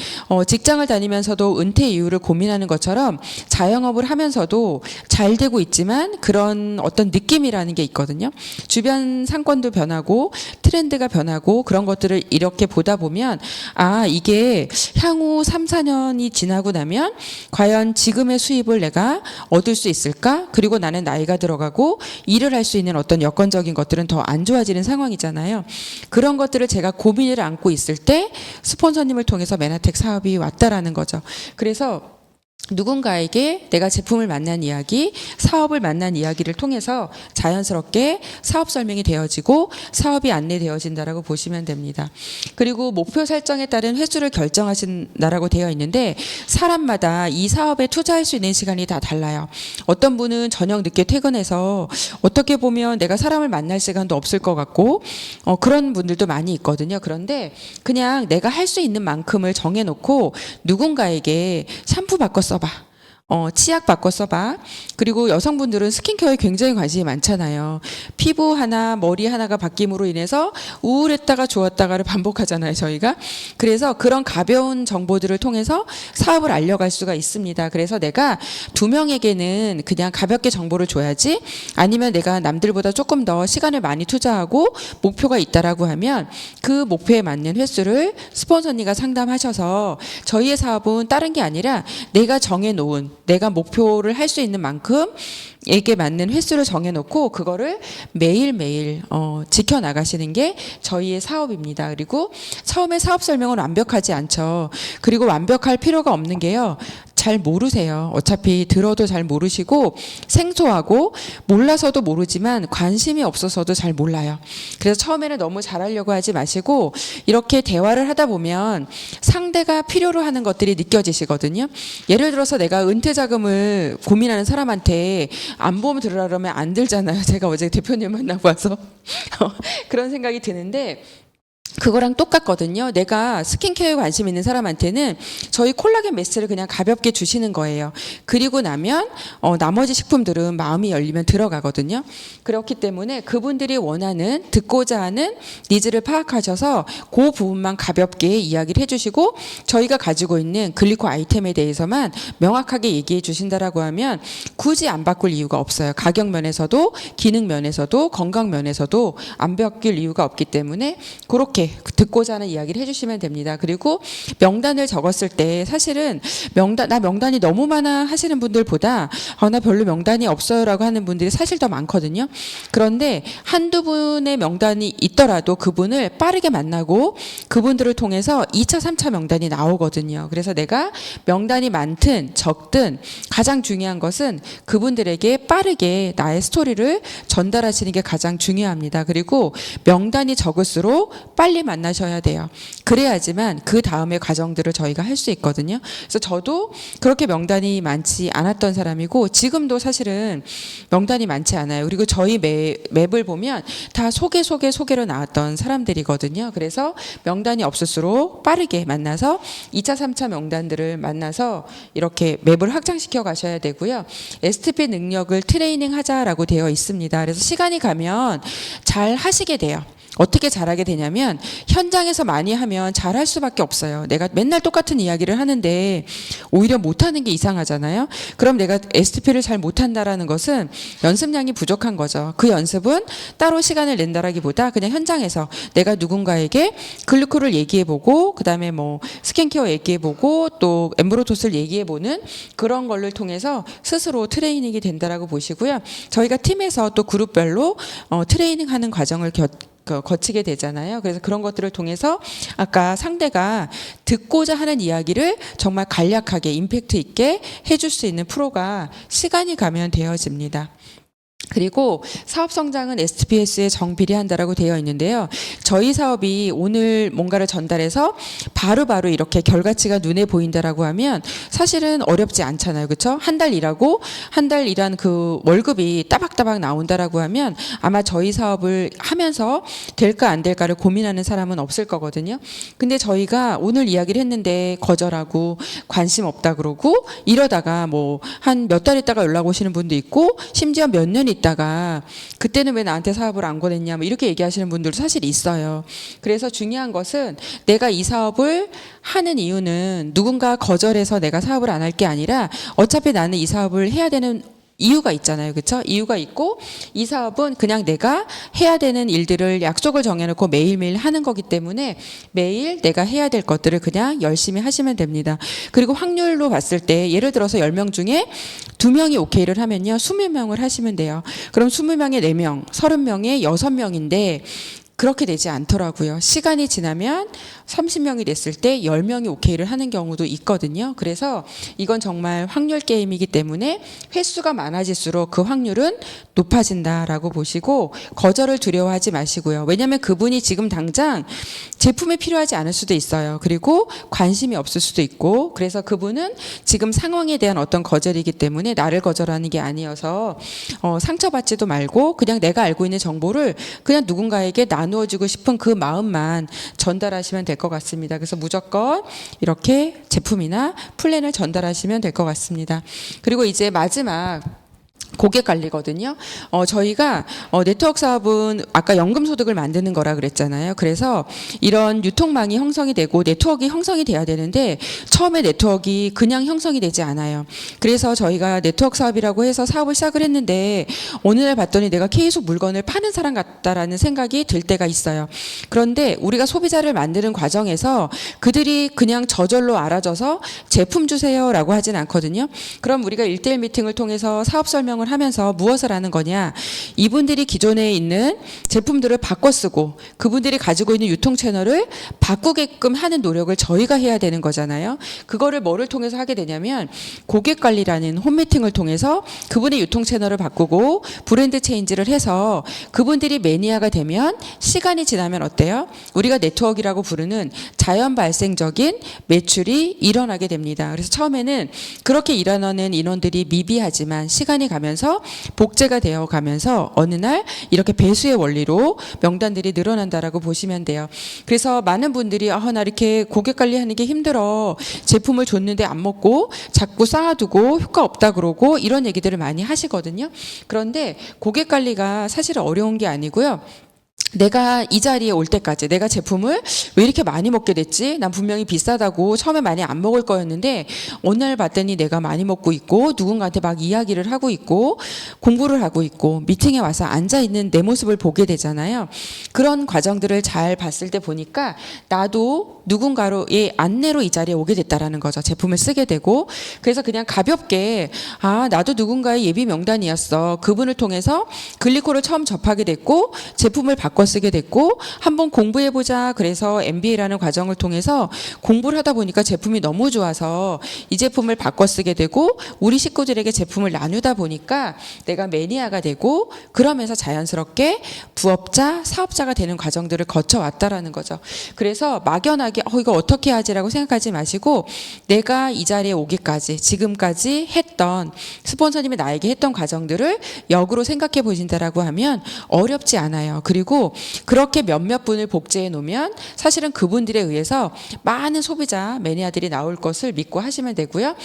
Speaker 2: 직장을 다니면서도 은퇴 이유를 고민하는 것처럼 자영업을 하면서도 잘 되고 있지만 그런 어떤 느낌이라는 게 있거든요. 주변 상권도 변하고 트렌드가 변하고 그런 것들을 이렇게 보다 보면 이게 향후 3, 4년이 지나고 나면 과연 지금의 수입을 내가 얻을 수 있을까? 그리고 나는 나이가 들어가고 일을 할 수 있는 어떤 여건적인 것들은 더 안 좋아지는 상황이잖아요. 그런 것들을 제가 고민을 안고 있을 때 스폰서님을 통해서 메나텍 사업이 왔다라는 거죠. 그래서 누군가에게 내가 제품을 만난 이야기, 사업을 만난 이야기를 통해서 자연스럽게 사업 설명이 되어지고 사업이 안내되어진다라고 보시면 됩니다. 그리고 목표 설정에 따른 횟수를 결정하신다라고 되어 있는데 사람마다 이 사업에 투자할 수 있는 시간이 다 달라요. 어떤 분은 저녁 늦게 퇴근해서 어떻게 보면 내가 사람을 만날 시간도 없을 것 같고 그런 분들도 많이 있거든요. 그런데 그냥 내가 할 수 있는 만큼을 정해놓고 누군가에게 샴푸 바꿔 써봐. 치약 바꿔 써봐. 그리고 여성분들은 스킨케어에 굉장히 관심이 많잖아요. 피부 하나, 머리 하나가 바뀜으로 인해서 우울했다가 좋았다가를 반복하잖아요, 저희가. 그래서 그런 가벼운 정보들을 통해서 사업을 알려갈 수가 있습니다. 그래서 내가 2명에게는 그냥 가볍게 정보를 줘야지, 아니면 내가 남들보다 조금 더 시간을 많이 투자하고 목표가 있다라고 하면 그 목표에 맞는 횟수를 스폰서님과 상담하셔서, 저희의 사업은 다른 게 아니라 내가 정해놓은, 내가 목표를 할 수 있는 만큼에게 맞는 횟수를 정해놓고 그거를 매일매일 지켜나가시는 게 저희의 사업입니다. 그리고 처음에 사업 설명은 완벽하지 않죠. 그리고 완벽할 필요가 없는 게요, 잘 모르세요. 어차피 들어도 잘 모르시고 생소하고 몰라서도 모르지만 관심이 없어서도 잘 몰라요. 그래서 처음에는 너무 잘하려고 하지 마시고 이렇게 대화를 하다 보면 상대가 필요로 하는 것들이 느껴지시거든요. 예를 들어서 내가 은퇴 자금을 고민하는 사람한테 안보험 들으라 그러면 안 들잖아요. 제가 어제 대표님 만나고 와서 그런 생각이 드는데, 그거랑 똑같거든요. 내가 스킨케어에 관심 있는 사람한테는 저희 콜라겐 메스를 그냥 가볍게 주시는 거예요. 그리고 나면 나머지 식품들은 마음이 열리면 들어가거든요. 그렇기 때문에 그분들이 원하는, 듣고자 하는 니즈를 파악하셔서 그 부분만 가볍게 이야기를 해주시고, 저희가 가지고 있는 글리코 아이템에 대해서만 명확하게 얘기해 주신다라고 하면 굳이 안 바꿀 이유가 없어요. 가격 면에서도 기능 면에서도 건강 면에서도 안 바뀔 이유가 없기 때문에 그렇게 듣고자 하는 이야기를 해주시면 됩니다. 그리고 명단을 적었을 때 사실은 나 명단이 너무 많아 하시는 분들보다 나 별로 명단이 없어요라고 하는 분들이 사실 더 많거든요. 그런데 한두 분의 명단이 있더라도 그분을 빠르게 만나고 그분들을 통해서 2차, 3차 명단이 나오거든요. 그래서 내가 명단이 많든 적든 가장 중요한 것은 그분들에게 빠르게 나의 스토리를 전달하시는 게 가장 중요합니다. 그리고 명단이 적을수록 빨리 만나셔야 돼요. 그래야지만 그 다음의 과정들을 저희가 할 수 있거든요. 그래서 저도 그렇게 명단이 많지 않았던 사람이고 지금도 사실은 명단이 많지 않아요. 그리고 저희 맵을 보면 다 소개로 나왔던 사람들이거든요. 그래서 명단이 없을수록 빠르게 만나서 2차, 3차 명단들을 만나서 이렇게 맵을 확장시켜 가셔야 되고요. STP 능력을 트레이닝 하자라고 되어 있습니다. 그래서 시간이 가면 잘 하시게 돼요. 어떻게 잘하게 되냐면 현장에서 많이 하면 잘할 수밖에 없어요. 내가 맨날 똑같은 이야기를 하는데 오히려 못하는 게 이상하잖아요. 그럼 내가 STP를 잘 못한다라는 것은 연습량이 부족한 거죠. 그 연습은 따로 시간을 낸다라기보다 그냥 현장에서 내가 누군가에게 글루코를 얘기해보고 그다음에 뭐 스킨케어 얘기해보고 또 엠브로토스를 얘기해보는 그런 걸를 통해서 스스로 트레이닝이 된다라고 보시고요. 저희가 팀에서 또 그룹별로 트레이닝하는 과정을 거치게 되잖아요. 그래서 그런 것들을 통해서 아까 상대가 듣고자 하는 이야기를 정말 간략하게 임팩트 있게 해줄 수 있는 프로가 시간이 가면 되어집니다. 그리고 사업 성장은 STPS에 정비례한다라고 되어 있는데요. 저희 사업이 오늘 뭔가를 전달해서 바로바로 이렇게 결과치가 눈에 보인다라고 하면 사실은 어렵지 않잖아요. 그렇죠? 한 달 일하고 한 달 일한 그 월급이 따박따박 나온다라고 하면 아마 저희 사업을 하면서 될까 안 될까를 고민하는 사람은 없을 거거든요. 근데 저희가 오늘 이야기를 했는데 거절하고 관심 없다 그러고 이러다가 뭐 한 몇 달 있다가 연락 오시는 분도 있고 심지어 몇 년 있다가 그때는 왜 나한테 사업을 안 권했냐 뭐 이렇게 얘기하시는 분들도 사실 있어요. 그래서 중요한 것은 내가 이 사업을 하는 이유는 누군가 거절해서 내가 사업을 안 할 게 아니라 어차피 나는 이 사업을 해야 되는 이유가 있잖아요. 그렇죠? 이유가 있고 이 사업은 그냥 내가 해야 되는 일들을 약속을 정해놓고 매일매일 하는 거기 때문에 매일 내가 해야 될 것들을 그냥 열심히 하시면 됩니다. 그리고 확률로 봤을 때 예를 들어서 10명 중에 2명이 오케이를 하면요. 20명을 하시면 돼요. 그럼 20명에 4명, 30명에 6명인데 그렇게 되지 않더라고요. 시간이 지나면 30명이 됐을 때 10명이 오케이를 하는 경우도 있거든요. 그래서 이건 정말 확률 게임이기 때문에 횟수가 많아질수록 그 확률은 높아진다라고 보시고 거절을 두려워하지 마시고요. 왜냐하면 그분이 지금 당장 제품이 필요하지 않을 수도 있어요. 그리고 관심이 없을 수도 있고 그래서 그분은 지금 상황에 대한 어떤 거절이기 때문에 나를 거절하는 게 아니어서 상처받지도 말고 그냥 내가 알고 있는 정보를 그냥 누군가에게 나누어주고 싶은 그 마음만 전달하시면 될 것 같습니다. 그래서 무조건 이렇게 제품이나 플랜을 전달하시면 될 것 같습니다. 그리고 이제 마지막 고객 관리거든요. 저희가 네트워크 사업은 아까 연금 소득을 만드는 거라 그랬잖아요. 그래서 이런 유통망이 형성이 되고 네트워크가 형성이 돼야 되는데 처음에 네트워크가 그냥 형성이 되지 않아요. 그래서 저희가 네트워크 사업이라고 해서 사업을 시작을 했는데 어느 날 봤더니 내가 계속 물건을 파는 사람 같다라는 생각이 들 때가 있어요. 그런데 우리가 소비자를 만드는 과정에서 그들이 그냥 저절로 알아줘서 제품 주세요라고 하진 않거든요. 그럼 우리가 1대1 미팅을 통해서 사업 설명을 하면서 무엇을 하는 거냐? 이분들이 기존에 있는 제품들을 바꿔 쓰고 그분들이 가지고 있는 유통 채널을 바꾸게끔 하는 노력을 저희가 해야 되는 거잖아요. 그거를 뭐를 통해서 하게 되냐면 고객 관리라는 홈미팅을 통해서 그분의 유통 채널을 바꾸고 브랜드 체인지를 해서 그분들이 매니아가 되면 시간이 지나면 어때요? 우리가 네트워크라고 부르는 자연 발생적인 매출이 일어나게 됩니다. 그래서 처음에는 그렇게 일어나는 인원들이 미비하지만 시간이 가면서 복제가 되어 가면서 어느 날 이렇게 배수의 원리로 명단들이 늘어난다라고 보시면 돼요. 그래서 많은 분들이 나 이렇게 고객 관리하는 게 힘들어. 제품을 줬는데 안 먹고 자꾸 쌓아두고 효과 없다 그러고 이런 얘기들을 많이 하시거든요. 그런데 고객 관리가 사실 어려운 게 아니고요. 내가 이 자리에 올 때까지 내가 제품을 왜 이렇게 많이 먹게 됐지? 난 분명히 비싸다고 처음에 많이 안 먹을 거였는데 어느 날 봤더니 내가 많이 먹고 있고 누군가한테 막 이야기를 하고 있고 공부를 하고 있고 미팅에 와서 앉아있는 내 모습을 보게 되잖아요. 그런 과정들을 잘 봤을 때 보니까 나도 누군가로의 안내로 이 자리에 오게 됐다라는 거죠. 제품을 쓰게 되고 그래서 그냥 가볍게 나도 누군가의 예비 명단이었어. 그분을 통해서 글리코를 처음 접하게 됐고 제품을 바꿔 쓰게 됐고 한번 공부해보자. 그래서 MBA라는 과정을 통해서 공부를 하다 보니까 제품이 너무 좋아서 이 제품을 바꿔 쓰게 되고 우리 식구들에게 제품을 나누다 보니까 내가 매니아가 되고 그러면서 자연스럽게 부업자, 사업자가 되는 과정들을 거쳐왔다라는 거죠. 그래서 막연하게 이거 어떻게 하지라고 생각하지 마시고 내가 이 자리에 오기까지 지금까지 했던 스폰서님이 나에게 했던 과정들을 역으로 생각해 보신다라고 하면 어렵지 않아요. 그리고 그렇게 몇몇 분을 복제해 놓으면 사실은 그분들에 의해서 많은 소비자 매니아들이 나올 것을 믿고 하시면 되고요.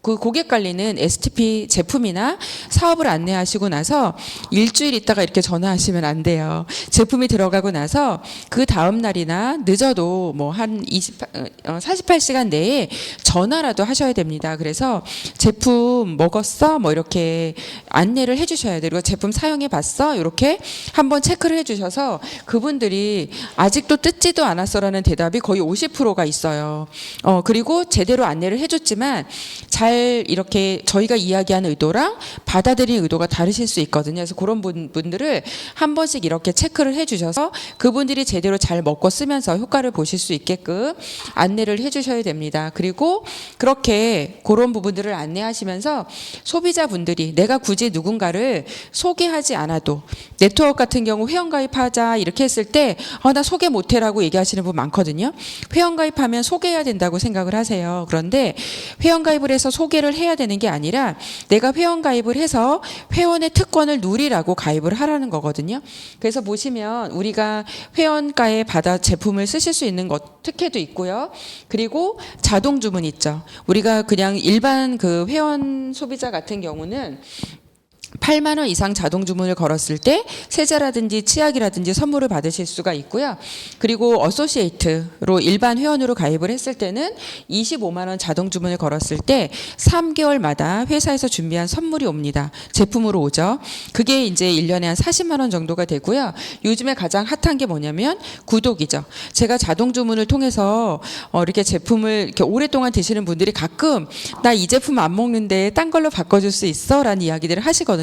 Speaker 2: 그 고객 관리는 STP 제품이나 사업을 안내하시고 나서 일주일 있다가 이렇게 전화하시면 안 돼요. 제품이 들어가고 나서 그 다음 날이나 늦어도 뭐 한 48시간 내에 전화라도 하셔야 됩니다. 그래서 제품 먹었어? 뭐 이렇게 안내를 해주셔야 돼요. 그리고 제품 사용해 봤어? 이렇게 한번 체크를 해주셔서 그분들이 아직도 뜯지도 않았어라는 대답이 거의 50%가 있어요. 그리고 제대로 안내를 해줬지만 잘 잘 이렇게 저희가 이야기하는 의도랑 받아들이는 의도가 다르실 수 있거든요. 그래서 그런 분들을 한 번씩 이렇게 체크를 해주셔서 그분들이 제대로 잘 먹고 쓰면서 효과를 보실 수 있게끔 안내를 해주셔야 됩니다. 그리고 그렇게 그런 부분들을 안내하시면서 소비자분들이 내가 굳이 누군가를 소개하지 않아도 네트워크 같은 경우 회원가입하자 이렇게 했을 때 나 소개 못해라고 얘기하시는 분 많거든요. 회원가입하면 소개해야 된다고 생각을 하세요. 그런데 회원가입을 해서 소개를 해야 되는 게 아니라 내가 회원가입을 해서 회원의 특권을 누리라고 가입을 하라는 거거든요. 그래서 보시면 우리가 회원가에 받아 제품을 쓰실 수 있는 것 특혜도 있고요. 그리고 자동 주문 있죠. 우리가 그냥 일반 그 회원 소비자 같은 경우는 8만 원 이상 자동 주문을 걸었을 때 세제라든지 치약이라든지 선물을 받으실 수가 있고요. 그리고 어소시에이트로 일반 회원으로 가입을 했을 때는 25만 원 자동 주문을 걸었을 때 3개월마다 회사에서 준비한 선물이 옵니다. 제품으로 오죠. 그게 이제 1년에 한 40만 원 정도가 되고요. 요즘에 가장 핫한 게 뭐냐면 구독이죠. 제가 자동 주문을 통해서 이렇게 제품을 이렇게 오랫동안 드시는 분들이 가끔 나 이 제품 안 먹는데 딴 걸로 바꿔줄 수 있어? 라는 이야기들을 하시거든요.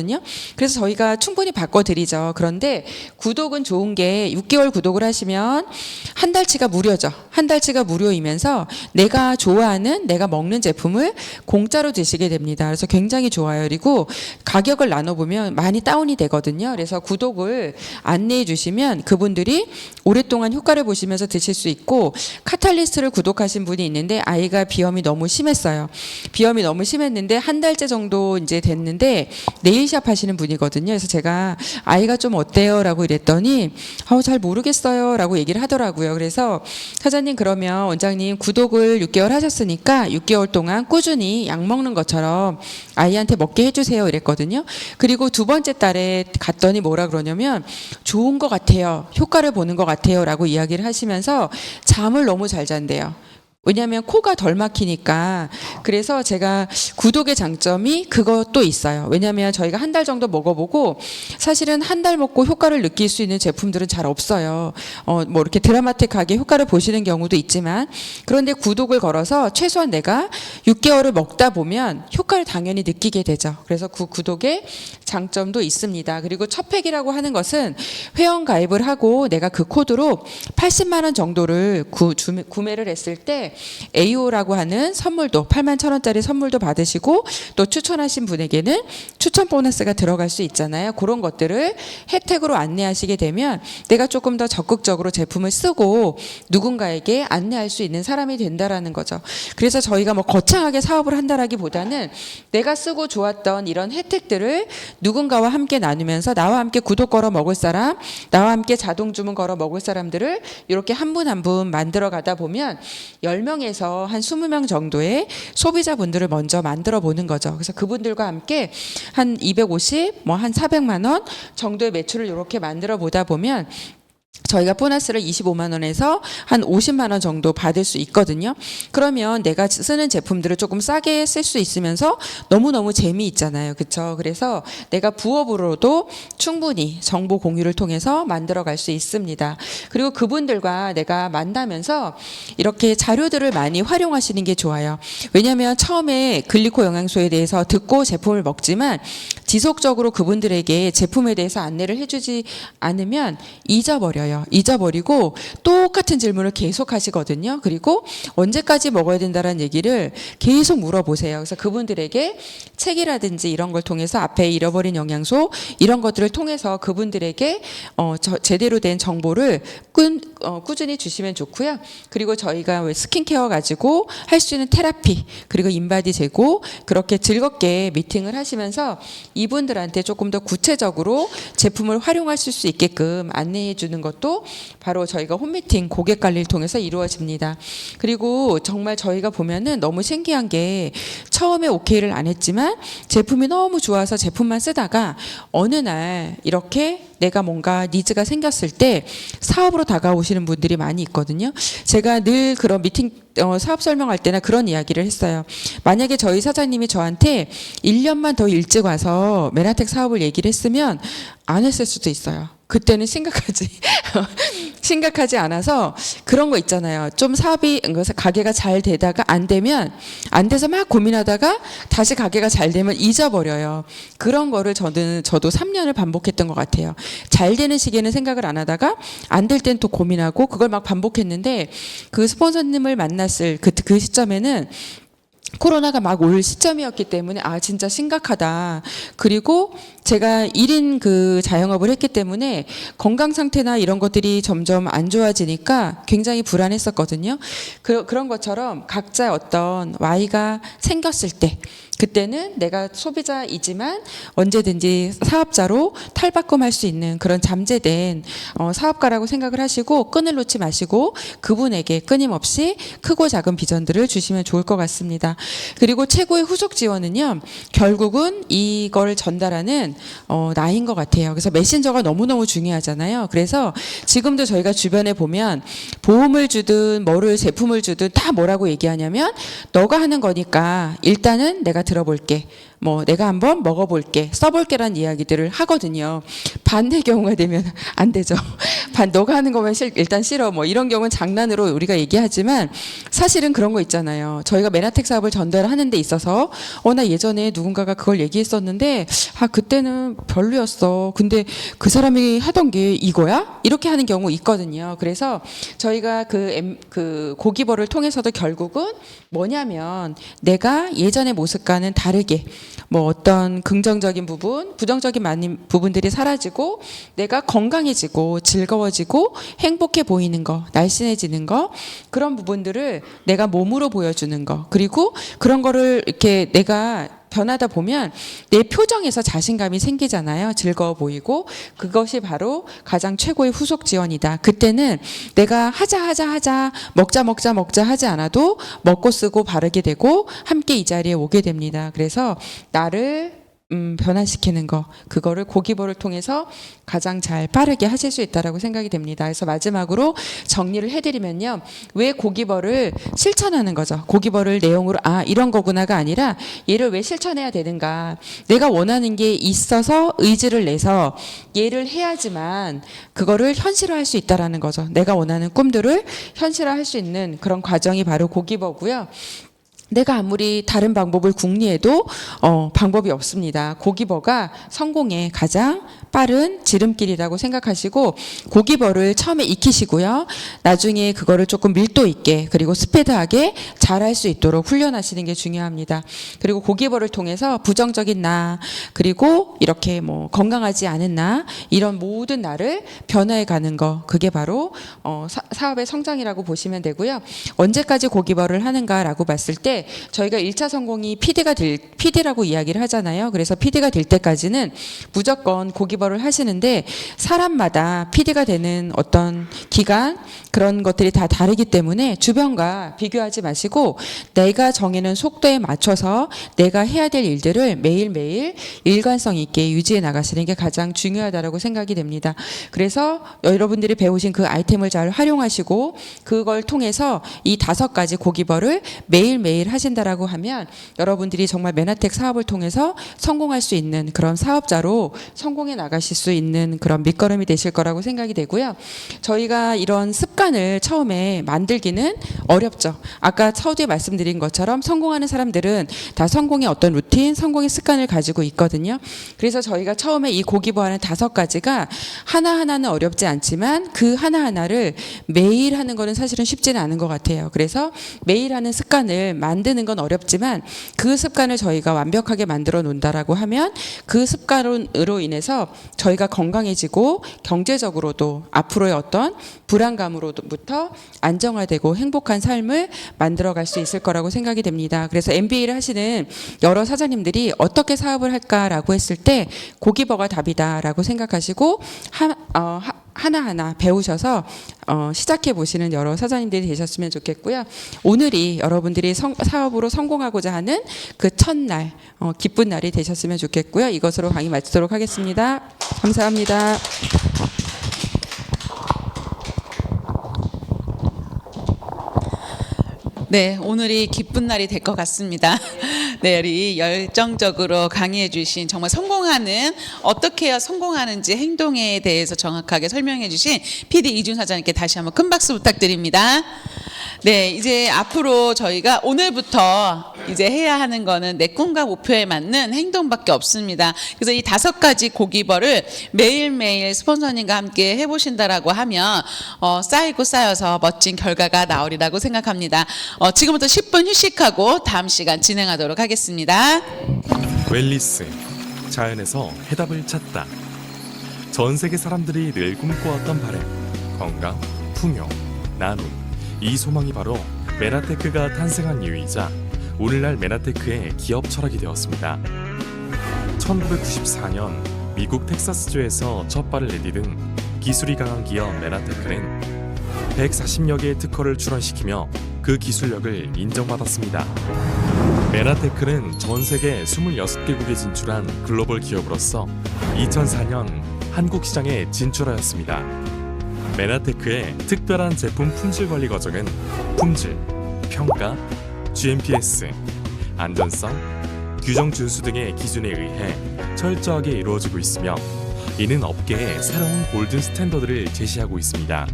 Speaker 2: 그래서 저희가 충분히 바꿔드리죠. 그런데 구독은 좋은 게 6개월 구독을 하시면 한 달치가 무료죠. 한 달치가 무료이면서 내가 좋아하는 내가 먹는 제품을 공짜로 드시게 됩니다. 그래서 굉장히 좋아요. 그리고 가격을 나눠보면 많이 다운이 되거든요. 그래서 구독을 안내해 주시면 그분들이 오랫동안 효과를 보시면서 드실 수 있고 카탈리스트를 구독하신 분이 있는데 아이가 비염이 너무 심했어요. 비염이 너무 심했는데 한 달째 정도 이제 됐는데 네일샵 하시는 분이거든요. 그래서 제가 아이가 좀 어때요? 라고 이랬더니 잘 모르겠어요. 라고 얘기를 하더라고요. 그래서 사장님 그러면 원장님 구독을 6개월 하셨으니까 6개월 동안 꾸준히 약 먹는 것처럼 아이한테 먹게 해주세요. 이랬거든요. 그리고 두 번째 달에 갔더니 뭐라 그러냐면 좋은 것 같아요. 효과를 보는 것 같아요. 라고 이야기를 하시면서 잠을 너무 잘 잔대요. 왜냐하면 코가 덜 막히니까. 그래서 제가 구독의 장점이 그것도 있어요. 왜냐하면 저희가 한 달 정도 먹어보고 사실은 한 달 먹고 효과를 느낄 수 있는 제품들은 잘 없어요. 뭐 이렇게 드라마틱하게 효과를 보시는 경우도 있지만 그런데 구독을 걸어서 최소한 내가 6개월을 먹다 보면 효과를 당연히 느끼게 되죠. 그래서 그 구독의 장점도 있습니다. 그리고 첫 팩이라고 하는 것은 회원 가입을 하고 내가 그 코드로 80만 원 정도를 구매를 했을 때 AO라고 하는 선물도 81,000원짜리 선물도 받으시고 또 추천하신 분에게는 추천 보너스가 들어갈 수 있잖아요. 그런 것들을 혜택으로 안내하시게 되면 내가 조금 더 적극적으로 제품을 쓰고 누군가에게 안내할 수 있는 사람이 된다라는 거죠. 그래서 저희가 뭐 거창하게 사업을 한다라기보다는 내가 쓰고 좋았던 이런 혜택들을 누군가와 함께 나누면서 나와 함께 구독 걸어 먹을 사람, 나와 함께 자동 주문 걸어 먹을 사람들을 이렇게 한 분 한 분 만들어 가다 보면 10명에서 한 20명 정도의 소비자분들을 먼저 만들어 보는 거죠. 그래서 그분들과 함께 한 250, 뭐 한 400만 원 정도의 매출을 이렇게 만들어 보다 보면 저희가 보너스를 25만 원에서 한 50만 원 정도 받을 수 있거든요. 그러면 내가 쓰는 제품들을 조금 싸게 쓸 수 있으면서 너무너무 재미있잖아요. 그렇죠? 그래서 내가 부업으로도 충분히 정보 공유를 통해서 만들어 갈 수 있습니다. 그리고 그분들과 내가 만나면서 이렇게 자료들을 많이 활용하시는 게 좋아요. 왜냐하면 처음에 글리코 영양소에 대해서 듣고 제품을 먹지만 지속적으로 그분들에게 제품에 대해서 안내를 해주지 않으면 잊어버리고 똑같은 질문을 계속 하시거든요. 그리고 언제까지 먹어야 된다는 얘기를 계속 물어보세요. 그래서 그분들에게 책이라든지 이런 걸 통해서 앞에 잃어버린 영양소 이런 것들을 통해서 그분들에게 제대로 된 정보를 꾸준히 주시면 좋고요. 그리고 저희가 스킨케어 가지고 할 수 있는 테라피 그리고 인바디 재고 그렇게 즐겁게 미팅을 하시면서 이분들한테 조금 더 구체적으로 제품을 활용하실 수 있게끔 안내해 주는 것도 바로 저희가 홈미팅 고객 관리를 통해서 이루어집니다. 그리고 정말 저희가 보면은 너무 신기한 게 처음에 오케이를 안 했지만 제품이 너무 좋아서 제품만 쓰다가 어느 날 이렇게 내가 뭔가 니즈가 생겼을 때 사업으로 다가오시는 분들이 많이 있거든요. 제가 늘 그런 미팅 사업 설명할 때나 그런 이야기를 했어요. 만약에 저희 사장님이 저한테 1년만 더 일찍 와서 메나텍 사업을 얘기를 했으면 안 했을 수도 있어요. 그때는 심각하지 않아서 그런 거 있잖아요. 좀 사업이 가게가 잘 되다가 안 되면 안 돼서 막 고민하다가 다시 가게가 잘 되면 잊어버려요. 그런 거를 저도 3년을 반복했던 것 같아요. 잘 되는 시기에는 생각을 안 하다가 안 될 땐 또 고민하고 그걸 막 반복했는데 그 스폰서님을 만났을 그 시점에는 코로나가 막 올 시점이었기 때문에 아 진짜 심각하다. 그리고 제가 1인 그 자영업을 했기 때문에 건강 상태나 이런 것들이 점점 안 좋아지니까 굉장히 불안했었거든요. 그런 것처럼 각자 어떤 Y가 생겼을 때 그때는 내가 소비자이지만 언제든지 사업자로 탈바꿈할 수 있는 그런 잠재된 사업가라고 생각을 하시고 끈을 놓지 마시고 그분에게 끊임없이 크고 작은 비전들을 주시면 좋을 것 같습니다. 그리고 최고의 후속 지원은요. 결국은 이걸 전달하는 나인 것 같아요. 그래서 메신저가 너무너무 중요하잖아요. 그래서 지금도 저희가 주변에 보면 보험을 주든 뭐를 제품을 주든 다 뭐라고 얘기하냐면 너가 하는 거니까 일단은 내가 들어볼게. 뭐 내가 한번 먹어볼게, 써볼게라는 이야기들을 하거든요. 반대 경우가 되면 안 되죠. 너가 하는 거면 일단 싫어. 뭐 이런 경우는 장난으로 우리가 얘기하지만 사실은 그런 거 있잖아요. 저희가 메나텍 사업을 전달하는 데 있어서 나 예전에 누군가가 그걸 얘기했었는데 그때는 별로였어. 근데 그 사람이 하던 게 이거야? 이렇게 하는 경우 있거든요. 그래서 저희가 그 고기버를 통해서도 결국은 뭐냐면 내가 예전의 모습과는 다르게 뭐 어떤 긍정적인 부분, 부정적인 많은 부분들이 사라지고 내가 건강해지고 즐거워지고 행복해 보이는 거, 날씬해지는 거 그런 부분들을 내가 몸으로 보여주는 거 그리고 그런 거를 이렇게 내가 변하다 보면 내 표정에서 자신감이 생기잖아요. 즐거워 보이고 그것이 바로 가장 최고의 후속 지원이다. 그때는 내가 하자 먹자 하지 않아도 먹고 쓰고 바르게 되고 함께 이 자리에 오게 됩니다. 그래서 나를 변화시키는 거 그거를 고기버를 통해서 가장 잘 빠르게 하실 수 있다라고 생각이 됩니다. 그래서 마지막으로 정리를 해드리면요. 왜 고기버를 실천하는 거죠? 고기버를 내용으로 이런 거구나가 아니라 얘를 왜 실천해야 되는가? 내가 원하는 게 있어서 의지를 내서 얘를 해야지만 그거를 현실화할 수 있다라는 거죠. 내가 원하는 꿈들을 현실화할 수 있는 그런 과정이 바로 고기버고요. 내가 아무리 다른 방법을 궁리해도 방법이 없습니다. 고기버가 성공의 가장 빠른 지름길이라고 생각하시고 고기버를 처음에 익히시고요. 나중에 그거를 조금 밀도 있게 그리고 스피드하게 잘할 수 있도록 훈련하시는 게 중요합니다. 그리고 고기버를 통해서 부정적인 나 그리고 이렇게 뭐 건강하지 않은 나 이런 모든 나를 변화해 가는 거 그게 바로 사업의 성장이라고 보시면 되고요. 언제까지 고기버를 하는가라고 봤을 때 저희가 1차 성공이 PD라고 이야기를 하잖아요. 그래서 PD가 될 때까지는 무조건 고기버를 하시는데 사람마다 PD가 되는 어떤 기간 그런 것들이 다 다르기 때문에 주변과 비교하지 마시고 내가 정해놓은 속도에 맞춰서 내가 해야 될 일들을 매일매일 일관성 있게 유지해 나가시는 게 가장 중요하다고 생각이 됩니다. 그래서 여러분들이 배우신 그 아이템을 잘 활용하시고 그걸 통해서 이 5가지 고기버를 매일매일 하신다라고 하면 여러분들이 정말 메나텍 사업을 통해서 성공할 수 있는 그런 사업자로 성공해 나가실 수 있는 그런 밑거름이 되실 거라고 생각이 되고요. 저희가 이런 습관을 처음에 만들기는 어렵죠. 아까 서두에 말씀드린 것처럼 성공하는 사람들은 다 성공의 어떤 루틴, 성공의 습관을 가지고 있거든요. 그래서 저희가 처음에 이 고기버하는 5가지가 하나하나는 어렵지 않지만 그 하나하나를 매일 하는 거는 사실은 쉽지는 않은 것 같아요. 그래서 매일 하는 습관을 만드는 건 어렵지만 그 습관을 저희가 완벽하게 만들어 놓는다라고 하면 그 습관으로 인해서 저희가 건강해지고 경제적으로도 앞으로의 어떤 불안감으로부터 안정화되고 행복한 삶을 만들어갈 수 있을 거라고 생각이 됩니다. 그래서 MBA를 하시는 여러 사장님들이 어떻게 사업을 할까라고 했을 때 고기버가 답이다라고 생각하시고 하나하나 배우셔서 시작해 보시는 여러 사장님들이 되셨으면 좋겠고요. 오늘이 여러분들이 사업으로 성공하고자 하는 그 첫날 기쁜 날이 되셨으면 좋겠고요. 이것으로 강의 마치도록 하겠습니다. 감사합니다.
Speaker 1: 네, 오늘이 기쁜 날이 될 것 같습니다. 네, 우리 열정적으로 강의해 주신 정말 성공하는 어떻게 해야 성공하는지 행동에 대해서 정확하게 설명해 주신 PD 이준 사장님께 다시 한번 큰 박수 부탁드립니다. 네, 이제 앞으로 저희가 오늘부터 이제 해야 하는 거는 내 꿈과 목표에 맞는 행동밖에 없습니다. 그래서 이 5가지 고기벌을 매일매일 스폰서님과 함께 해보신다라고 하면 쌓이고 쌓여서 멋진 결과가 나오리라고 생각합니다. 지금부터 10분 휴식하고 다음 시간 진행하도록 하겠습니다.
Speaker 3: 웰리스, 자연에서 해답을 찾다. 전 세계 사람들이 늘 꿈꿔왔던 바람, 건강, 풍요, 나눔. 이 소망이 바로 메나테크가 탄생한 이유이자 오늘날 메나테크의 기업 철학이 되었습니다. 1994년 미국 텍사스주에서 첫 발을 내디딘 기술이 강한 기업 메나테크는 140여 개의 특허를 출원시키며 그 기술력을 인정받았습니다. 메나테크는 전 세계 26개국에 진출한 글로벌 기업으로서 2004년 한국 시장에 진출하였습니다. 메나테크의 특별한 제품 품질 관리 과정은 품질, 평가, GMPS, 안전성, 규정 준수 등의 기준에 의해 철저하게 이루어지고 있으며 이는 업계의 새로운 골든 스탠더드를 제시하고 있습니다.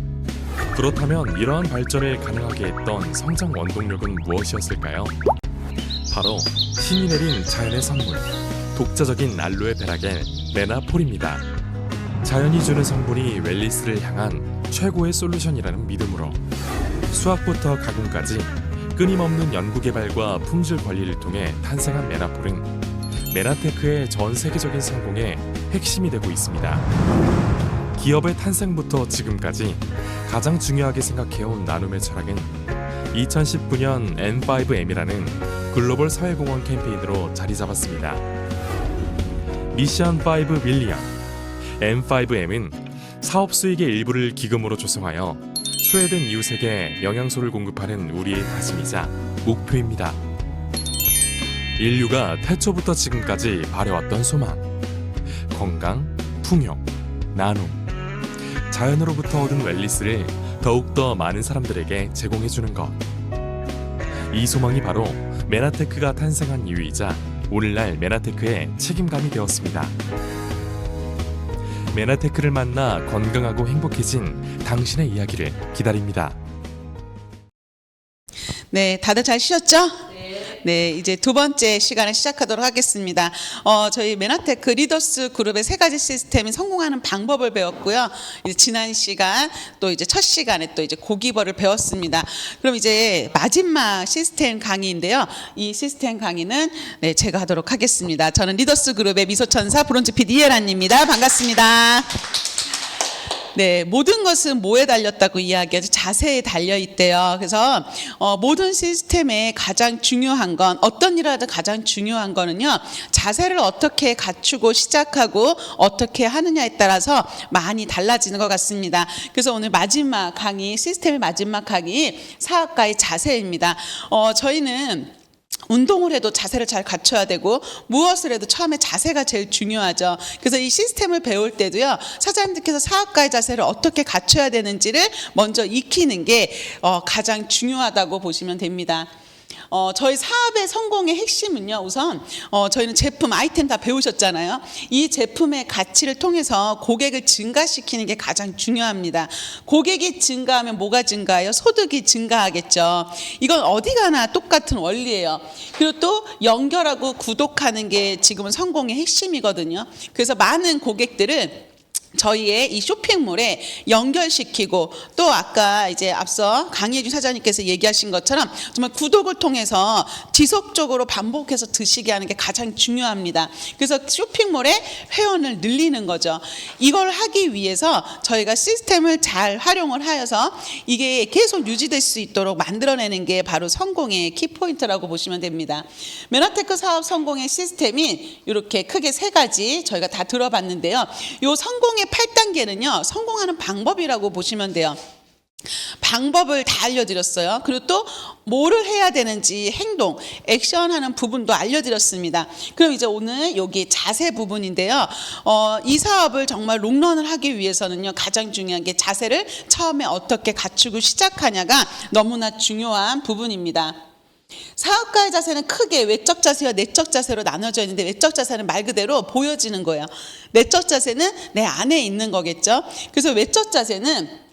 Speaker 3: 그렇다면 이러한 발전을 가능하게 했던 성장 원동력은 무엇이었을까요? 바로 신이 내린 자연의 선물, 독자적인 알로에 베라겔, 메나폴입니다. 자연이 주는 성분이 웰리스를 향한 최고의 솔루션이라는 믿음으로 수확부터 가공까지 끊임없는 연구개발과 품질 관리를 통해 탄생한 메나폴은 메나테크의 전 세계적인 성공의 핵심이 되고 있습니다. 기업의 탄생부터 지금까지 가장 중요하게 생각해온 나눔의 철학은 2019년 N5M이라는 글로벌 사회공헌 캠페인으로 자리 잡았습니다. 미션 5 밀리언 N5M은 사업 수익의 일부를 기금으로 조성하여 소외된 이웃에게 영양소를 공급하는 우리의 다짐이자 목표입니다. 인류가 태초부터 지금까지 바래왔던 소망, 건강, 풍요, 나눔, 자연으로부터 얻은 웰리스를 더욱더 많은 사람들에게 제공해주는 것. 이 소망이 바로 메나테크가 탄생한 이유이자 오늘날 메나테크의 책임감이 되었습니다. 메나테크를 만나 건강하고 행복해진 당신의 이야기를 기다립니다.
Speaker 1: 네, 다들 잘 쉬었죠? 네, 이제 두 번째 시간을 시작하도록 하겠습니다. 저희 메나테크 리더스 그룹의 3가지 시스템이 성공하는 방법을 배웠고요. 이제 지난 시간 또 이제 첫 시간에 또 이제 고기벌을 배웠습니다. 그럼 이제 마지막 시스템 강의인데요. 이 시스템 강의는 네, 제가 하도록 하겠습니다. 저는 리더스 그룹의 미소천사 브론즈 PD 이혜란입니다. 반갑습니다. 네, 모든 것은 뭐에 달렸다고 이야기하죠? 자세에 달려 있대요. 그래서 모든 시스템에 가장 중요한 건 어떤 일을 하든 가장 중요한 거는요. 자세를 어떻게 갖추고 시작하고 어떻게 하느냐에 따라서 많이 달라지는 것 같습니다. 그래서 오늘 마지막 강의, 시스템의 마지막 강의 사업가의 자세입니다. 저희는 운동을 해도 자세를 잘 갖춰야 되고 무엇을 해도 처음에 자세가 제일 중요하죠. 그래서 이 시스템을 배울 때도요. 사장님들께서 사업가의 자세를 어떻게 갖춰야 되는지를 먼저 익히는 게 가장 중요하다고 보시면 됩니다. 저희 사업의 성공의 핵심은요. 우선 저희는 제품, 아이템 다 배우셨잖아요. 이 제품의 가치를 통해서 고객을 증가시키는 게 가장 중요합니다. 고객이 증가하면 뭐가 증가해요? 소득이 증가하겠죠. 이건 어디 가나 똑같은 원리예요. 그리고 또 연결하고 구독하는 게 지금은 성공의 핵심이거든요. 그래서 많은 고객들은 저희의 이 쇼핑몰에 연결시키고 또 아까 이제 앞서 강혜준 사장님께서 얘기하신 것처럼 정말 구독을 통해서 지속적으로 반복해서 드시게 하는 게 가장 중요합니다. 그래서 쇼핑몰에 회원을 늘리는 거죠. 이걸 하기 위해서 저희가 시스템을 잘 활용을 하여서 이게 계속 유지될 수 있도록 만들어내는 게 바로 성공의 키포인트라고 보시면 됩니다. 메나테크 사업 성공의 시스템이 이렇게 크게 3가지 저희가 다 들어봤는데요. 이 성공의 8단계는요. 성공하는 방법이라고 보시면 돼요. 방법을 다 알려드렸어요. 그리고 또 뭐를 해야 되는지 행동, 액션하는 부분도 알려드렸습니다. 그럼 이제 오늘 여기 자세 부분인데요. 이 사업을 정말 롱런을 하기 위해서는요. 가장 중요한 게 자세를 처음에 어떻게 갖추고 시작하냐가 너무나 중요한 부분입니다. 사업가의 자세는 크게 외적 자세와 내적 자세로 나눠져 있는데 외적 자세는 말 그대로 보여지는 거예요. 내적 자세는 내 안에 있는 거겠죠. 그래서 외적 자세는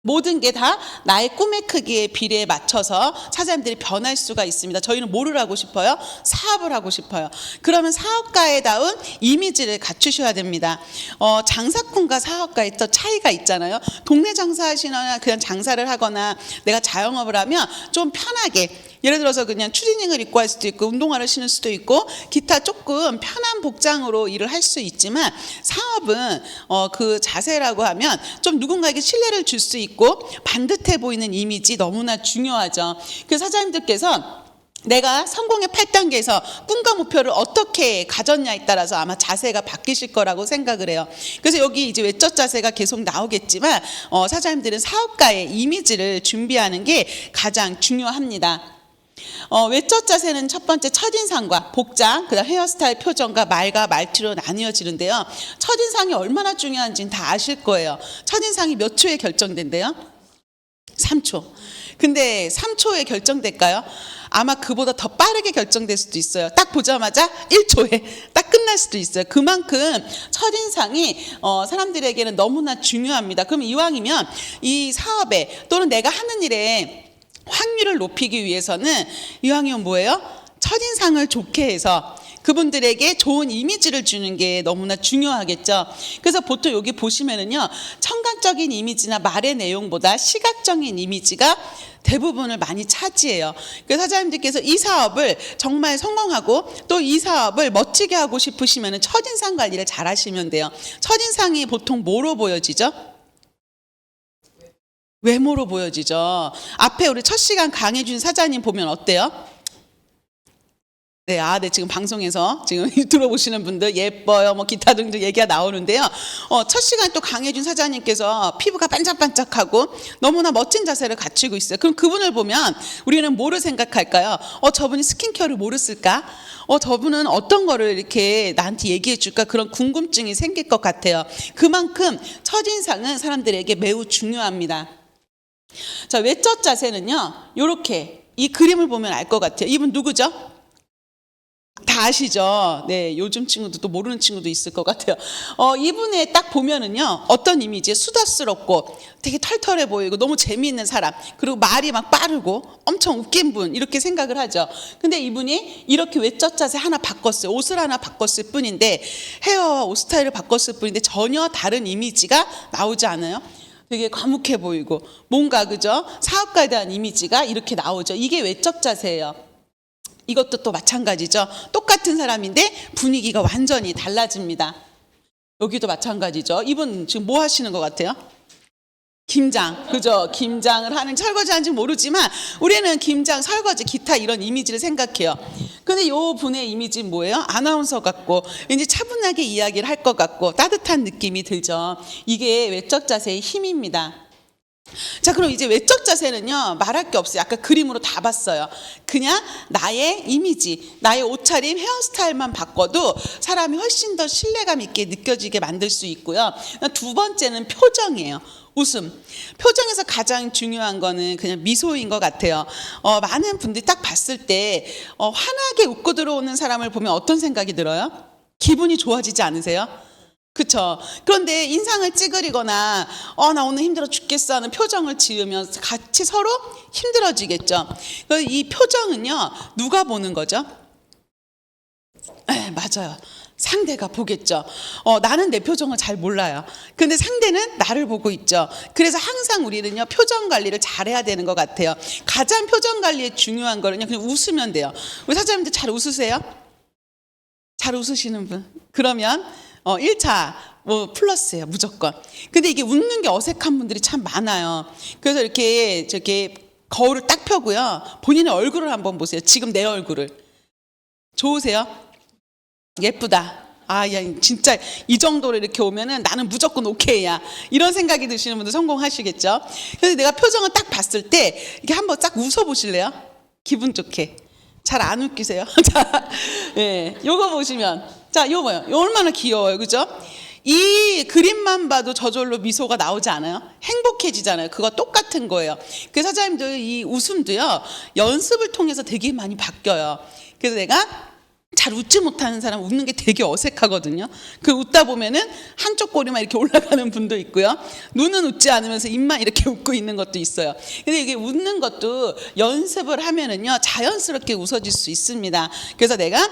Speaker 1: 모든 게 다 나의 꿈의 크기에 비례에 맞춰서 사장님들이 변할 수가 있습니다. 저희는 뭐를 하고 싶어요? 사업을 하고 싶어요. 그러면 사업가에다운 이미지를 갖추셔야 됩니다. 장사꾼과 사업가의 또 차이가 있잖아요. 동네 장사하시거나 그냥 장사를 하거나 내가 자영업을 하면 좀 편하게 예를 들어서 그냥 추리닝을 입고 할 수도 있고 운동화를 신을 수도 있고 기타 조금 편한 복장으로 일을 할 수 있지만 사업은 그 자세라고 하면 좀 누군가에게 신뢰를 줄 수 있고 반듯해 보이는 이미지 너무나 중요하죠. 그래서 사장님들께서 내가 성공의 8단계에서 꿈과 목표를 어떻게 가졌냐에 따라서 아마 자세가 바뀌실 거라고 생각을 해요. 그래서 여기 이제 외적 자세가 계속 나오겠지만 사장님들은 사업가의 이미지를 준비하는 게 가장 중요합니다. 외적 자세는 첫 번째 첫인상과 복장, 그다음 헤어스타일, 표정과 말과 말투로 나뉘어지는데요. 첫인상이 얼마나 중요한지는 다 아실 거예요. 첫인상이 몇 초에 결정된대요? 3초. 근데 3초에 결정될까요? 아마 그보다 더 빠르게 결정될 수도 있어요. 딱 보자마자 1초에 딱 끝날 수도 있어요. 그만큼 첫인상이 사람들에게는 너무나 중요합니다. 그럼 이왕이면 이 사업에 또는 내가 하는 일에 확률을 높이기 위해서는 이왕이면 뭐예요? 첫인상을 좋게 해서 그분들에게 좋은 이미지를 주는 게 너무나 중요하겠죠. 그래서 보통 여기 보시면은요, 청각적인 이미지나 말의 내용보다 시각적인 이미지가 대부분을 많이 차지해요. 그래서 사장님들께서 이 사업을 정말 성공하고 또 이 사업을 멋지게 하고 싶으시면은 첫인상 관리를 잘 하시면 돼요. 첫인상이 보통 뭐로 보여지죠? 외모로 보여지죠. 앞에 우리 첫 시간 강해준 사장님 보면 어때요? 네, 지금 방송에서 지금 들어보시는 분들 예뻐요, 뭐 기타 등등 얘기가 나오는데요. 첫 시간 또 강해준 사장님께서 피부가 반짝반짝하고 너무나 멋진 자세를 갖추고 있어요. 그럼 그분을 보면 우리는 뭐를 생각할까요? 저분이 스킨케어를 뭐를 쓸까? 저분은 어떤 거를 이렇게 나한테 얘기해 줄까? 그런 궁금증이 생길 것 같아요. 그만큼 첫인상은 사람들에게 매우 중요합니다. 자, 외적 자세는요, 요렇게 이 그림을 보면 알 것 같아요. 이분 누구죠? 다 아시죠? 네, 요즘 친구도 또 모르는 친구도 있을 것 같아요. 이분의 딱 보면은요, 어떤 이미지? 수다스럽고 되게 털털해 보이고 너무 재미있는 사람, 그리고 말이 막 빠르고 엄청 웃긴 분, 이렇게 생각을 하죠. 근데 이분이 이렇게 외적 자세 하나 바꿨어요. 옷을 하나 바꿨을 뿐인데, 헤어와 옷 스타일을 바꿨을 뿐인데 전혀 다른 이미지가 나오지 않아요. 되게 과묵해 보이고 뭔가 그죠? 사업가에 대한 이미지가 이렇게 나오죠. 이게 외적 자세예요. 이것도 또 마찬가지죠. 똑같은 사람인데 분위기가 완전히 달라집니다. 여기도 마찬가지죠. 이분 지금 뭐 하시는 것 같아요? 김장, 그죠? 김장을 하는, 설거지 하는지 모르지만 우리는 김장, 설거지, 기타 이런 이미지를 생각해요. 근데 요 분의 이미지는 뭐예요? 아나운서 같고 왠지 차분하게 이야기를 할 것 같고 따뜻한 느낌이 들죠. 이게 외적 자세의 힘입니다. 자, 그럼 이제 외적 자세는요, 말할 게 없어요. 아까 그림으로 다 봤어요. 그냥 나의 이미지, 나의 옷차림, 헤어스타일만 바꿔도 사람이 훨씬 더 신뢰감 있게 느껴지게 만들 수 있고요. 두 번째는 표정이에요. 웃음. 표정에서 가장 중요한 거는 그냥 미소인 것 같아요. 많은 분들이 딱 봤을 때 환하게 웃고 들어오는 사람을 보면 어떤 생각이 들어요? 기분이 좋아지지 않으세요? 그쵸? 그런데 인상을 찌그리거나 나 오늘 힘들어 죽겠어 하는 표정을 지으면 같이 서로 힘들어지겠죠. 이 표정은요, 누가 보는 거죠? 네, 맞아요. 상대가 보겠죠. 나는 내 표정을 잘 몰라요. 근데 상대는 나를 보고 있죠. 그래서 항상 우리는요, 표정 관리를 잘해야 되는 것 같아요. 가장 표정 관리에 중요한 거는요, 그냥 웃으면 돼요. 우리 사장님들 잘 웃으세요? 잘 웃으시는 분? 그러면 1차 플러스예요, 무조건. 근데 이게 웃는 게 어색한 분들이 참 많아요. 그래서 이렇게 거울을 딱 펴고요, 본인의 얼굴을 한번 보세요. 지금 내 얼굴을. 좋으세요? 예쁘다. 아, 야, 진짜 이 정도로 이렇게 오면은 나는 무조건 오케이야. 이런 생각이 드시는 분들 성공하시겠죠? 그래서 내가 표정을 딱 봤을 때 이렇게 한번 딱 웃어보실래요? 기분 좋게. 잘 안 웃기세요? 자, 예, 요거 보시면. 자, 요거 뭐요? 요 얼마나 귀여워요. 그죠? 이 그림만 봐도 저절로 미소가 나오지 않아요? 행복해지잖아요. 그거 똑같은 거예요. 그래서 사장님들 이 웃음도요, 연습을 통해서 되게 많이 바뀌어요. 그래서 내가 잘 웃지 못하는 사람 웃는 게 되게 어색하거든요. 그 웃다 보면은 한쪽 꼬리만 이렇게 올라가는 분도 있고요. 눈은 웃지 않으면서 입만 이렇게 웃고 있는 것도 있어요. 근데 이게 웃는 것도 연습을 하면은요, 자연스럽게 웃어질 수 있습니다. 그래서 내가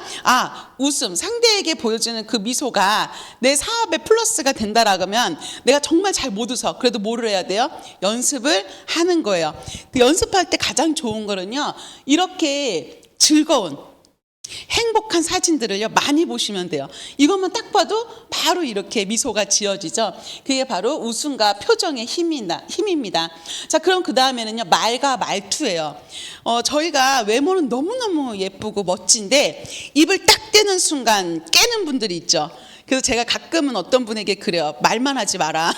Speaker 1: 웃음, 상대에게 보여주는 그 미소가 내 사업에 플러스가 된다라고 하면 내가 정말 잘 못 웃어. 그래도 뭐를 해야 돼요? 연습을 하는 거예요. 그 연습할 때 가장 좋은 거는요, 이렇게 즐거운 행복한 사진들을요 많이 보시면 돼요. 이것만 딱 봐도 바로 이렇게 미소가 지어지죠. 그게 바로 웃음과 표정의 힘입니다. 자, 그럼 그 다음에는요, 말과 말투예요. 저희가 외모는 너무너무 예쁘고 멋진데 입을 딱 떼는 순간 깨는 분들이 있죠. 그래서 제가 가끔은 어떤 분에게 그래요. 말만 하지 마라.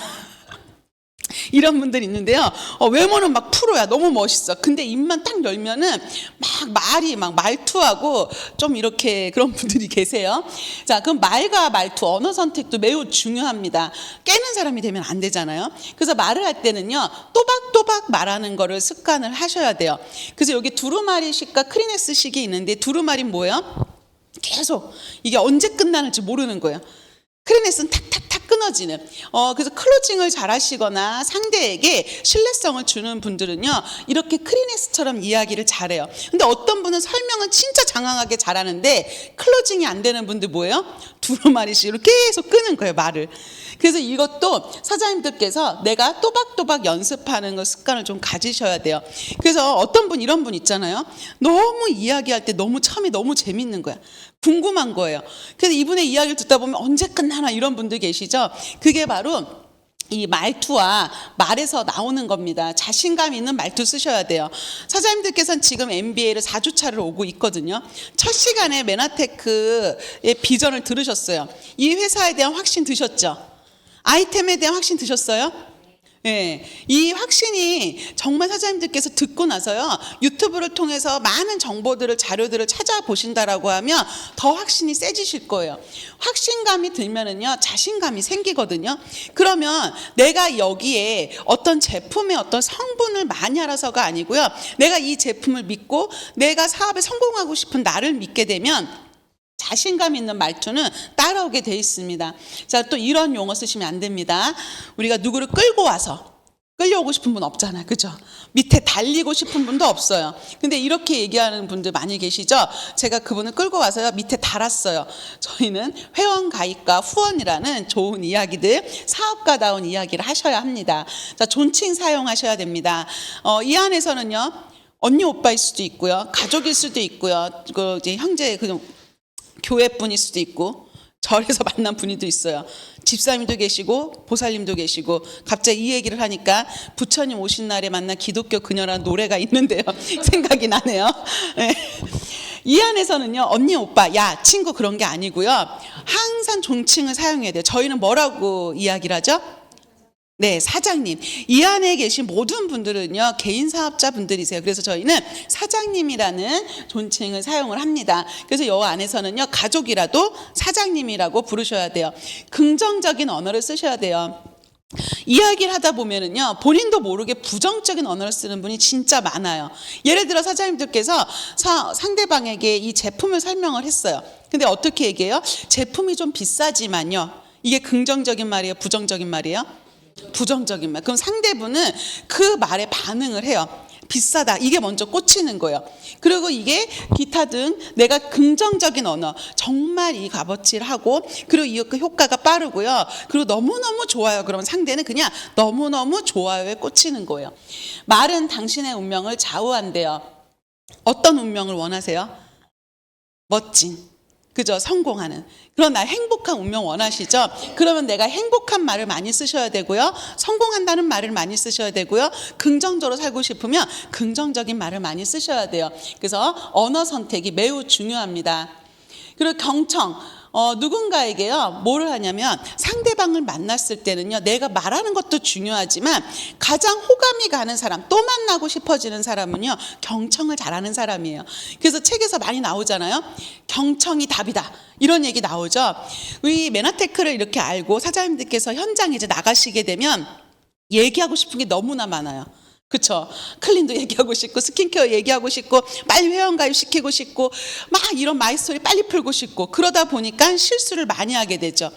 Speaker 1: 이런 분들이 있는데요. 외모는 막 프로야. 너무 멋있어. 근데 입만 딱 열면은 막 말이 막 말투하고 좀 이렇게 그런 분들이 계세요. 자, 그럼 말과 말투, 언어 선택도 매우 중요합니다. 깨는 사람이 되면 안 되잖아요. 그래서 말을 할 때는요, 또박또박 말하는 거를 습관을 하셔야 돼요. 그래서 여기 두루마리식과 크리넥스식이 있는데, 두루마리는 뭐예요? 계속 이게 언제 끝나는지 모르는 거예요. 크리넥스는 탁탁탁 끊어지는. 그래서 클로징을 잘 하시거나 상대에게 신뢰성을 주는 분들은요, 이렇게 크리넥스처럼 이야기를 잘해요. 근데 어떤 분은 설명은 진짜 장황하게 잘하는데 클로징이 안 되는 분들 뭐예요? 두루마리식으로 계속 끄는 거예요, 말을. 그래서 이것도 사장님들께서 내가 또박또박 연습하는 거 습관을 좀 가지셔야 돼요. 그래서 어떤 분, 이런 분 있잖아요. 너무 이야기할 때 너무 처음에 너무 재밌는 거야. 궁금한 거예요. 그래서 이분의 이야기를 듣다 보면 언제 끝나나 이런 분들 계시죠? 그게 바로 이 말투와 말에서 나오는 겁니다. 자신감 있는 말투 쓰셔야 돼요. 사장님들께서는 지금 MBA를 4주차를 오고 있거든요. 첫 시간에 메나테크의 비전을 들으셨어요. 이 회사에 대한 확신 드셨죠? 아이템에 대한 확신 드셨어요? 네, 이 확신이 정말 사장님들께서 듣고 나서요, 유튜브를 통해서 많은 정보들을, 자료들을 찾아보신다라고 하면 더 확신이 세지실 거예요. 확신감이 들면은요, 자신감이 생기거든요. 그러면 내가 여기에 어떤 제품의 어떤 성분을 많이 알아서가 아니고요, 내가 이 제품을 믿고 내가 사업에 성공하고 싶은 나를 믿게 되면 자신감 있는 말투는 따라오게 돼 있습니다. 자, 또 이런 용어 쓰시면 안 됩니다. 우리가 누구를 끌고 와서, 끌려오고 싶은 분 없잖아요. 그죠? 밑에 달리고 싶은 분도 없어요. 근데 이렇게 얘기하는 분들 많이 계시죠? 제가 그분을 끌고 와서요, 밑에 달았어요. 저희는 회원 가입과 후원이라는 좋은 이야기들, 사업가다운 이야기를 하셔야 합니다. 자, 존칭 사용하셔야 됩니다. 이 안에서는요, 언니 오빠일 수도 있고요, 가족일 수도 있고요, 그 이제 형제, 교회 분일 수도 있고, 절에서 만난 분이도 있어요. 집사님도 계시고 보살님도 계시고. 갑자기 이 얘기를 하니까 부처님 오신 날에 만난 기독교 그녀라는 노래가 있는데요. 생각이 나네요. 네. 이 안에서는요, 언니 오빠, 야 친구 그런 게 아니고요, 항상 존칭을 사용해야 돼요. 저희는 뭐라고 이야기를 하죠? 네, 사장님. 이 안에 계신 모든 분들은요, 개인 사업자 분들이세요. 그래서 저희는 사장님이라는 존칭을 사용을 합니다. 그래서 이 안에서는요, 가족이라도 사장님이라고 부르셔야 돼요. 긍정적인 언어를 쓰셔야 돼요. 이야기를 하다 보면은요, 본인도 모르게 부정적인 언어를 쓰는 분이 진짜 많아요. 예를 들어 사장님들께서 상대방에게 이 제품을 설명을 했어요. 근데 어떻게 얘기해요? 제품이 좀 비싸지만요. 이게 긍정적인 말이에요? 부정적인 말이에요? 부정적인 말. 그럼 상대분은 그 말에 반응을 해요. 비싸다. 이게 먼저 꽂히는 거예요. 그리고 이게 기타 등 내가 긍정적인 언어, 정말 이 값어치를 하고, 그리고 이 효과가 빠르고요, 그리고 너무너무 좋아요. 그러면 상대는 그냥 너무너무 좋아요에 꽂히는 거예요. 말은 당신의 운명을 좌우한대요. 어떤 운명을 원하세요? 멋진, 그죠? 성공하는. 그러나 행복한 운명 원하시죠? 그러면 내가 행복한 말을 많이 쓰셔야 되고요, 성공한다는 말을 많이 쓰셔야 되고요, 긍정적으로 살고 싶으면 긍정적인 말을 많이 쓰셔야 돼요. 그래서 언어 선택이 매우 중요합니다. 그리고 경청, 누군가에게요, 뭐를 하냐면 상대방을 만났을 때는요, 내가 말하는 것도 중요하지만 가장 호감이 가는 사람, 또 만나고 싶어지는 사람은요, 경청을 잘하는 사람이에요. 그래서 책에서 많이 나오잖아요. 경청이 답이다. 이런 얘기 나오죠. 우리 메나테크를 이렇게 알고 사장님들께서 현장에 이제 나가시게 되면 얘기하고 싶은 게 너무나 많아요. 그쵸? 클린도 얘기하고 싶고 스킨케어 얘기하고 싶고 빨리 회원가입 시키고 싶고 막 이런 마이스토리 빨리 풀고 싶고 그러다 보니까 실수를 많이 하게 되죠.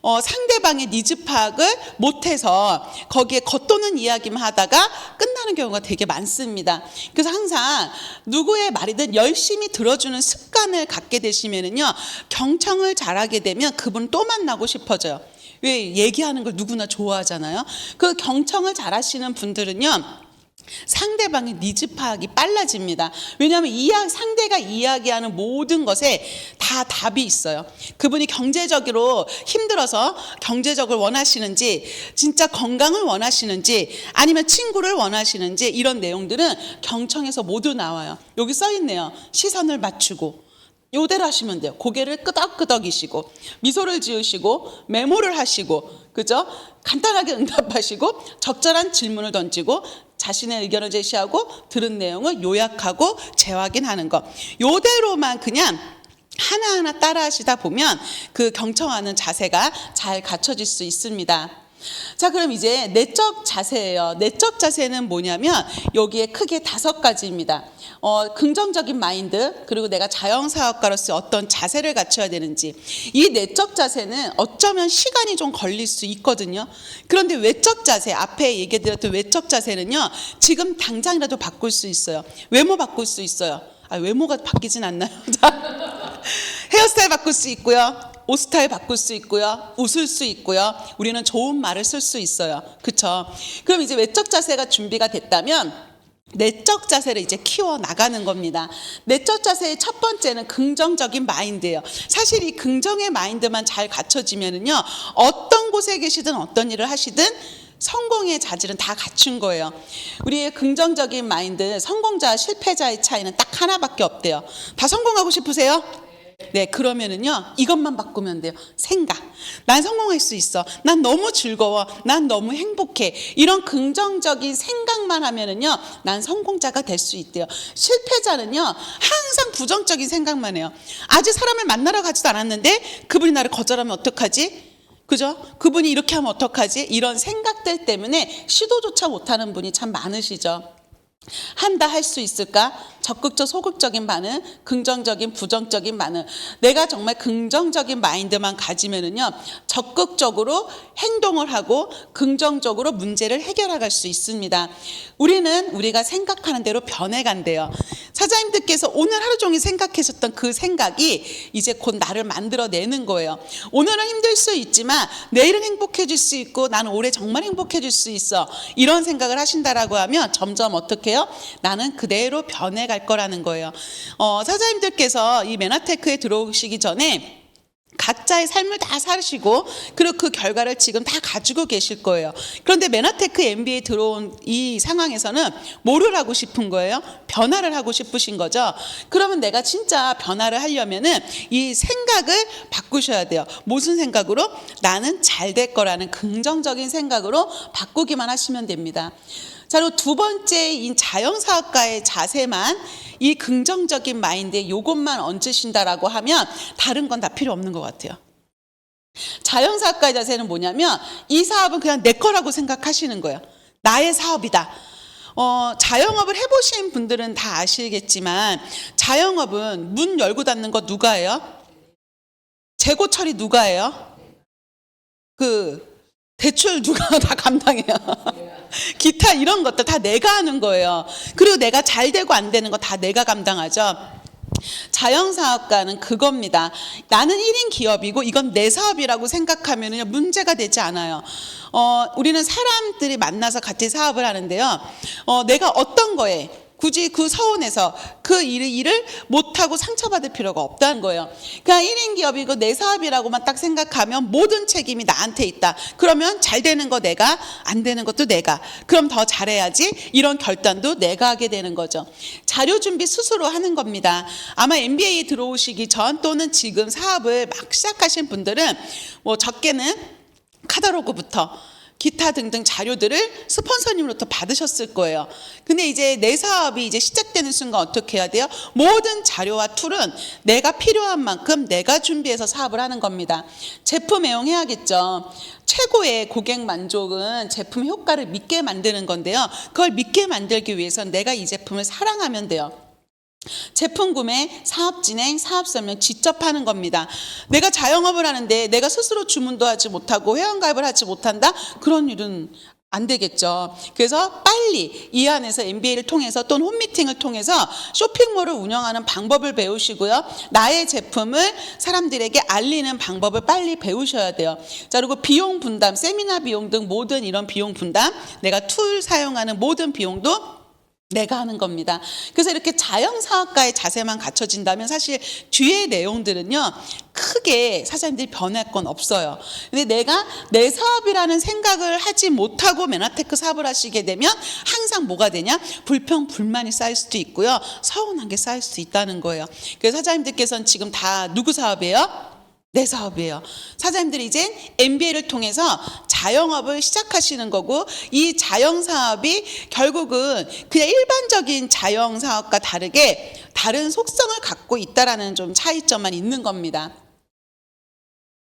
Speaker 1: 상대방의 니즈 파악을 못해서 거기에 겉도는 이야기만 하다가 끝나는 경우가 되게 많습니다. 그래서 항상 누구의 말이든 열심히 들어주는 습관을 갖게 되시면은요, 경청을 잘하게 되면 그분 또 만나고 싶어져요. 왜? 얘기하는 걸 누구나 좋아하잖아요. 그 경청을 잘하시는 분들은요, 상대방의 니즈 파악이 빨라집니다. 왜냐하면 상대가 이야기하는 모든 것에 다 답이 있어요. 그분이 경제적으로 힘들어서 경제적을 원하시는지, 진짜 건강을 원하시는지, 아니면 친구를 원하시는지, 이런 내용들은 경청에서 모두 나와요. 여기 써 있네요. 시선을 맞추고 요대로 하시면 돼요. 고개를 끄덕끄덕이시고 미소를 지으시고 메모를 하시고, 그죠? 간단하게 응답하시고 적절한 질문을 던지고 자신의 의견을 제시하고 들은 내용을 요약하고 재확인하는 것. 요대로만 그냥 하나하나 따라 하시다 보면 그 경청하는 자세가 잘 갖춰질 수 있습니다. 자, 그럼 이제 내적 자세예요. 내적 자세는 뭐냐면 여기에 크게 5가지입니다. 긍정적인 마인드, 그리고 내가 자영사업가로서 어떤 자세를 갖춰야 되는지. 이 내적 자세는 어쩌면 시간이 좀 걸릴 수 있거든요. 그런데 외적 자세, 앞에 얘기해드렸던 외적 자세는요, 지금 당장이라도 바꿀 수 있어요. 외모 바꿀 수 있어요. 외모가 바뀌진 않나요? 헤어스타일 바꿀 수 있고요. 옷 스타일 바꿀 수 있고요. 웃을 수 있고요. 우리는 좋은 말을 쓸 수 있어요. 그렇죠? 그럼 이제 외적 자세가 준비가 됐다면 내적 자세를 이제 키워 나가는 겁니다. 내적 자세의 첫 번째는 긍정적인 마인드예요. 사실 이 긍정의 마인드만 잘 갖춰지면은요, 어떤 곳에 계시든 어떤 일을 하시든 성공의 자질은 다 갖춘 거예요. 우리의 긍정적인 마인드, 성공자와 실패자의 차이는 딱 하나밖에 없대요. 다 성공하고 싶으세요? 네, 그러면은요, 이것만 바꾸면 돼요. 생각. 난 성공할 수 있어. 난 너무 즐거워. 난 너무 행복해. 이런 긍정적인 생각만 하면은요, 난 성공자가 될 수 있대요. 실패자는요, 항상 부정적인 생각만 해요. 아직 사람을 만나러 가지도 않았는데 그분이 나를 거절하면 어떡하지? 그죠? 그분이 이렇게 하면 어떡하지? 이런 생각들 때문에 시도조차 못하는 분이 참 많으시죠. 한다, 할 수 있을까? 적극적, 소극적인 반응, 긍정적인, 부정적인 반응. 내가 정말 긍정적인 마인드만 가지면은요, 적극적으로 행동을 하고 긍정적으로 문제를 해결할 수 있습니다. 우리가 생각하는 대로 변해간대요. 사장님들께서 오늘 하루 종일 생각하셨던 그 생각이 이제 곧 나를 만들어내는 거예요. 오늘은 힘들 수 있지만 내일은 행복해질 수 있고 나는 올해 정말 행복해질 수 있어. 이런 생각을 하신다라고 하면 점점 어떻게 해요? 나는 그대로 변해갈 거라는 거예요. 사장님들께서 이 메나테크에 들어오시기 전에 각자의 삶을 다 사시고 그리고 그 결과를 지금 다 가지고 계실 거예요. 그런데 메나테크 MBA 들어온 이 상황에서는 뭐를 하고 싶은 거예요? 변화를 하고 싶으신 거죠. 그러면 내가 진짜 변화를 하려면은 이 생각을 바꾸셔야 돼요. 무슨 생각으로? 나는 잘 될 거라는 긍정적인 생각으로 바꾸기만 하시면 됩니다. 자, 그리고 두 번째인 자영사업가의 자세만, 이 긍정적인 마인드에 요것만 얹으신다라고 하면 다른 건 다 필요 없는 것 같아요. 자영사업가의 자세는 뭐냐면 이 사업은 그냥 내 거라고 생각하시는 거예요. 나의 사업이다. 자영업을 해보신 분들은 다 아시겠지만 자영업은 문 열고 닫는 거 누가 해요? 재고 처리 누가 해요? 대출 누가 다 감당해요. 기타 이런 것들 다 내가 하는 거예요. 그리고 내가 잘 되고 안 되는 거 다 내가 감당하죠. 자영사업가는 그겁니다. 나는 1인 기업이고 이건 내 사업이라고 생각하면 문제가 되지 않아요. 우리는 사람들이 만나서 같이 사업을 하는데요. 내가 어떤 거에 굳이 그 서운해서 그 일을 못하고 상처받을 필요가 없다는 거예요. 그냥 1인 기업이고 내 사업이라고만 딱 생각하면 모든 책임이 나한테 있다. 그러면 잘 되는 거 내가, 안 되는 것도 내가. 그럼 더 잘해야지. 이런 결단도 내가 하게 되는 거죠. 자료 준비 스스로 하는 겁니다. 아마 MBA 들어오시기 전 또는 지금 사업을 막 시작하신 분들은 뭐 적게는 카탈로그부터 기타 등등 자료들을 스폰서님으로부터 받으셨을 거예요. 근데 이제 내 사업이 이제 시작되는 순간 어떻게 해야 돼요? 모든 자료와 툴은 내가 필요한 만큼 내가 준비해서 사업을 하는 겁니다. 제품 애용해야겠죠. 최고의 고객 만족은 제품 효과를 믿게 만드는 건데요. 그걸 믿게 만들기 위해서는 내가 이 제품을 사랑하면 돼요. 제품 구매, 사업 진행, 사업 설명 직접 하는 겁니다. 내가 자영업을 하는데 내가 스스로 주문도 하지 못하고 회원가입을 하지 못한다? 그런 일은 안 되겠죠. 그래서 빨리 이 안에서 MBA를 통해서 또는 홈미팅을 통해서 쇼핑몰을 운영하는 방법을 배우시고요. 나의 제품을 사람들에게 알리는 방법을 빨리 배우셔야 돼요. 자, 그리고 비용 분담, 세미나 비용 등 모든 이런 비용 분담, 내가 툴 사용하는 모든 비용도 내가 하는 겁니다. 그래서 이렇게 자영사업가의 자세만 갖춰진다면 사실 뒤의 내용들은요, 크게 사장님들이 변할 건 없어요. 근데 내가 내 사업이라는 생각을 하지 못하고 메나테크 사업을 하시게 되면 항상 뭐가 되냐? 불평, 불만이 쌓일 수도 있고요. 서운한 게 쌓일 수 있다는 거예요. 그래서 사장님들께서는 지금 다 누구 사업이에요? 내 사업이에요. 사장님들이 이제 MBA를 통해서 자영업을 시작하시는 거고, 이 자영사업이 결국은 그냥 일반적인 자영사업과 다르게 다른 속성을 갖고 있다라는 좀 차이점만 있는 겁니다.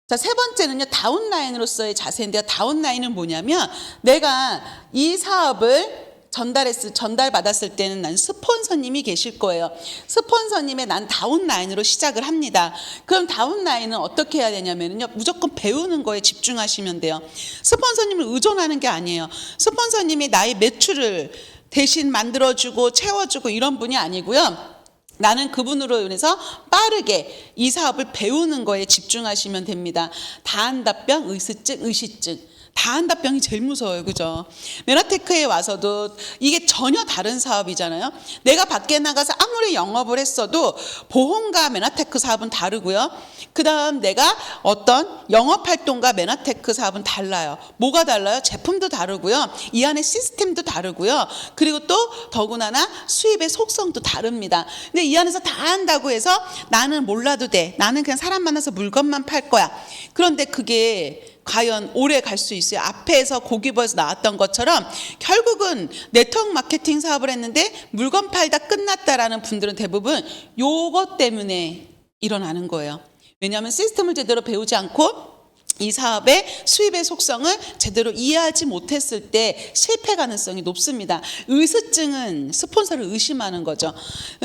Speaker 1: 자, 세 번째는요, 다운라인으로서의 자세인데요. 다운라인은 뭐냐면 내가 이 사업을 전달받았을 때는 난 스폰서님이 계실 거예요. 스폰서님의 난 다운라인으로 시작을 합니다. 그럼 다운라인은 어떻게 해야 되냐면요, 무조건 배우는 거에 집중하시면 돼요. 스폰서님을 의존하는 게 아니에요. 스폰서님이 나의 매출을 대신 만들어주고 채워주고 이런 분이 아니고요. 나는 그분으로 인해서 빠르게 이 사업을 배우는 거에 집중하시면 됩니다. 다한답병, 의습증, 의시증. 다한답병이 제일 무서워요. 그죠? 메나테크에 와서도 이게 전혀 다른 사업이잖아요. 내가 밖에 나가서 아무리 영업을 했어도 보험과 메나테크 사업은 다르고요. 그 다음 내가 어떤 영업활동과 메나테크 사업은 달라요. 뭐가 달라요? 제품도 다르고요. 이 안에 시스템도 다르고요. 그리고 또 더구나나 수입의 속성도 다릅니다. 근데 이 안에서 다 한다고 해서 나는 몰라도 돼. 나는 그냥 사람 만나서 물건만 팔 거야. 그런데 그게 과연 오래 갈 수 있어요? 앞에서 고기버에서 나왔던 것처럼 결국은 네트워크 마케팅 사업을 했는데 물건 팔다 끝났다라는 분들은 대부분 요것 때문에 일어나는 거예요. 왜냐하면 시스템을 제대로 배우지 않고 이 사업의 수입의 속성을 제대로 이해하지 못했을 때 실패 가능성이 높습니다. 의습증은 스폰서를 의심하는 거죠.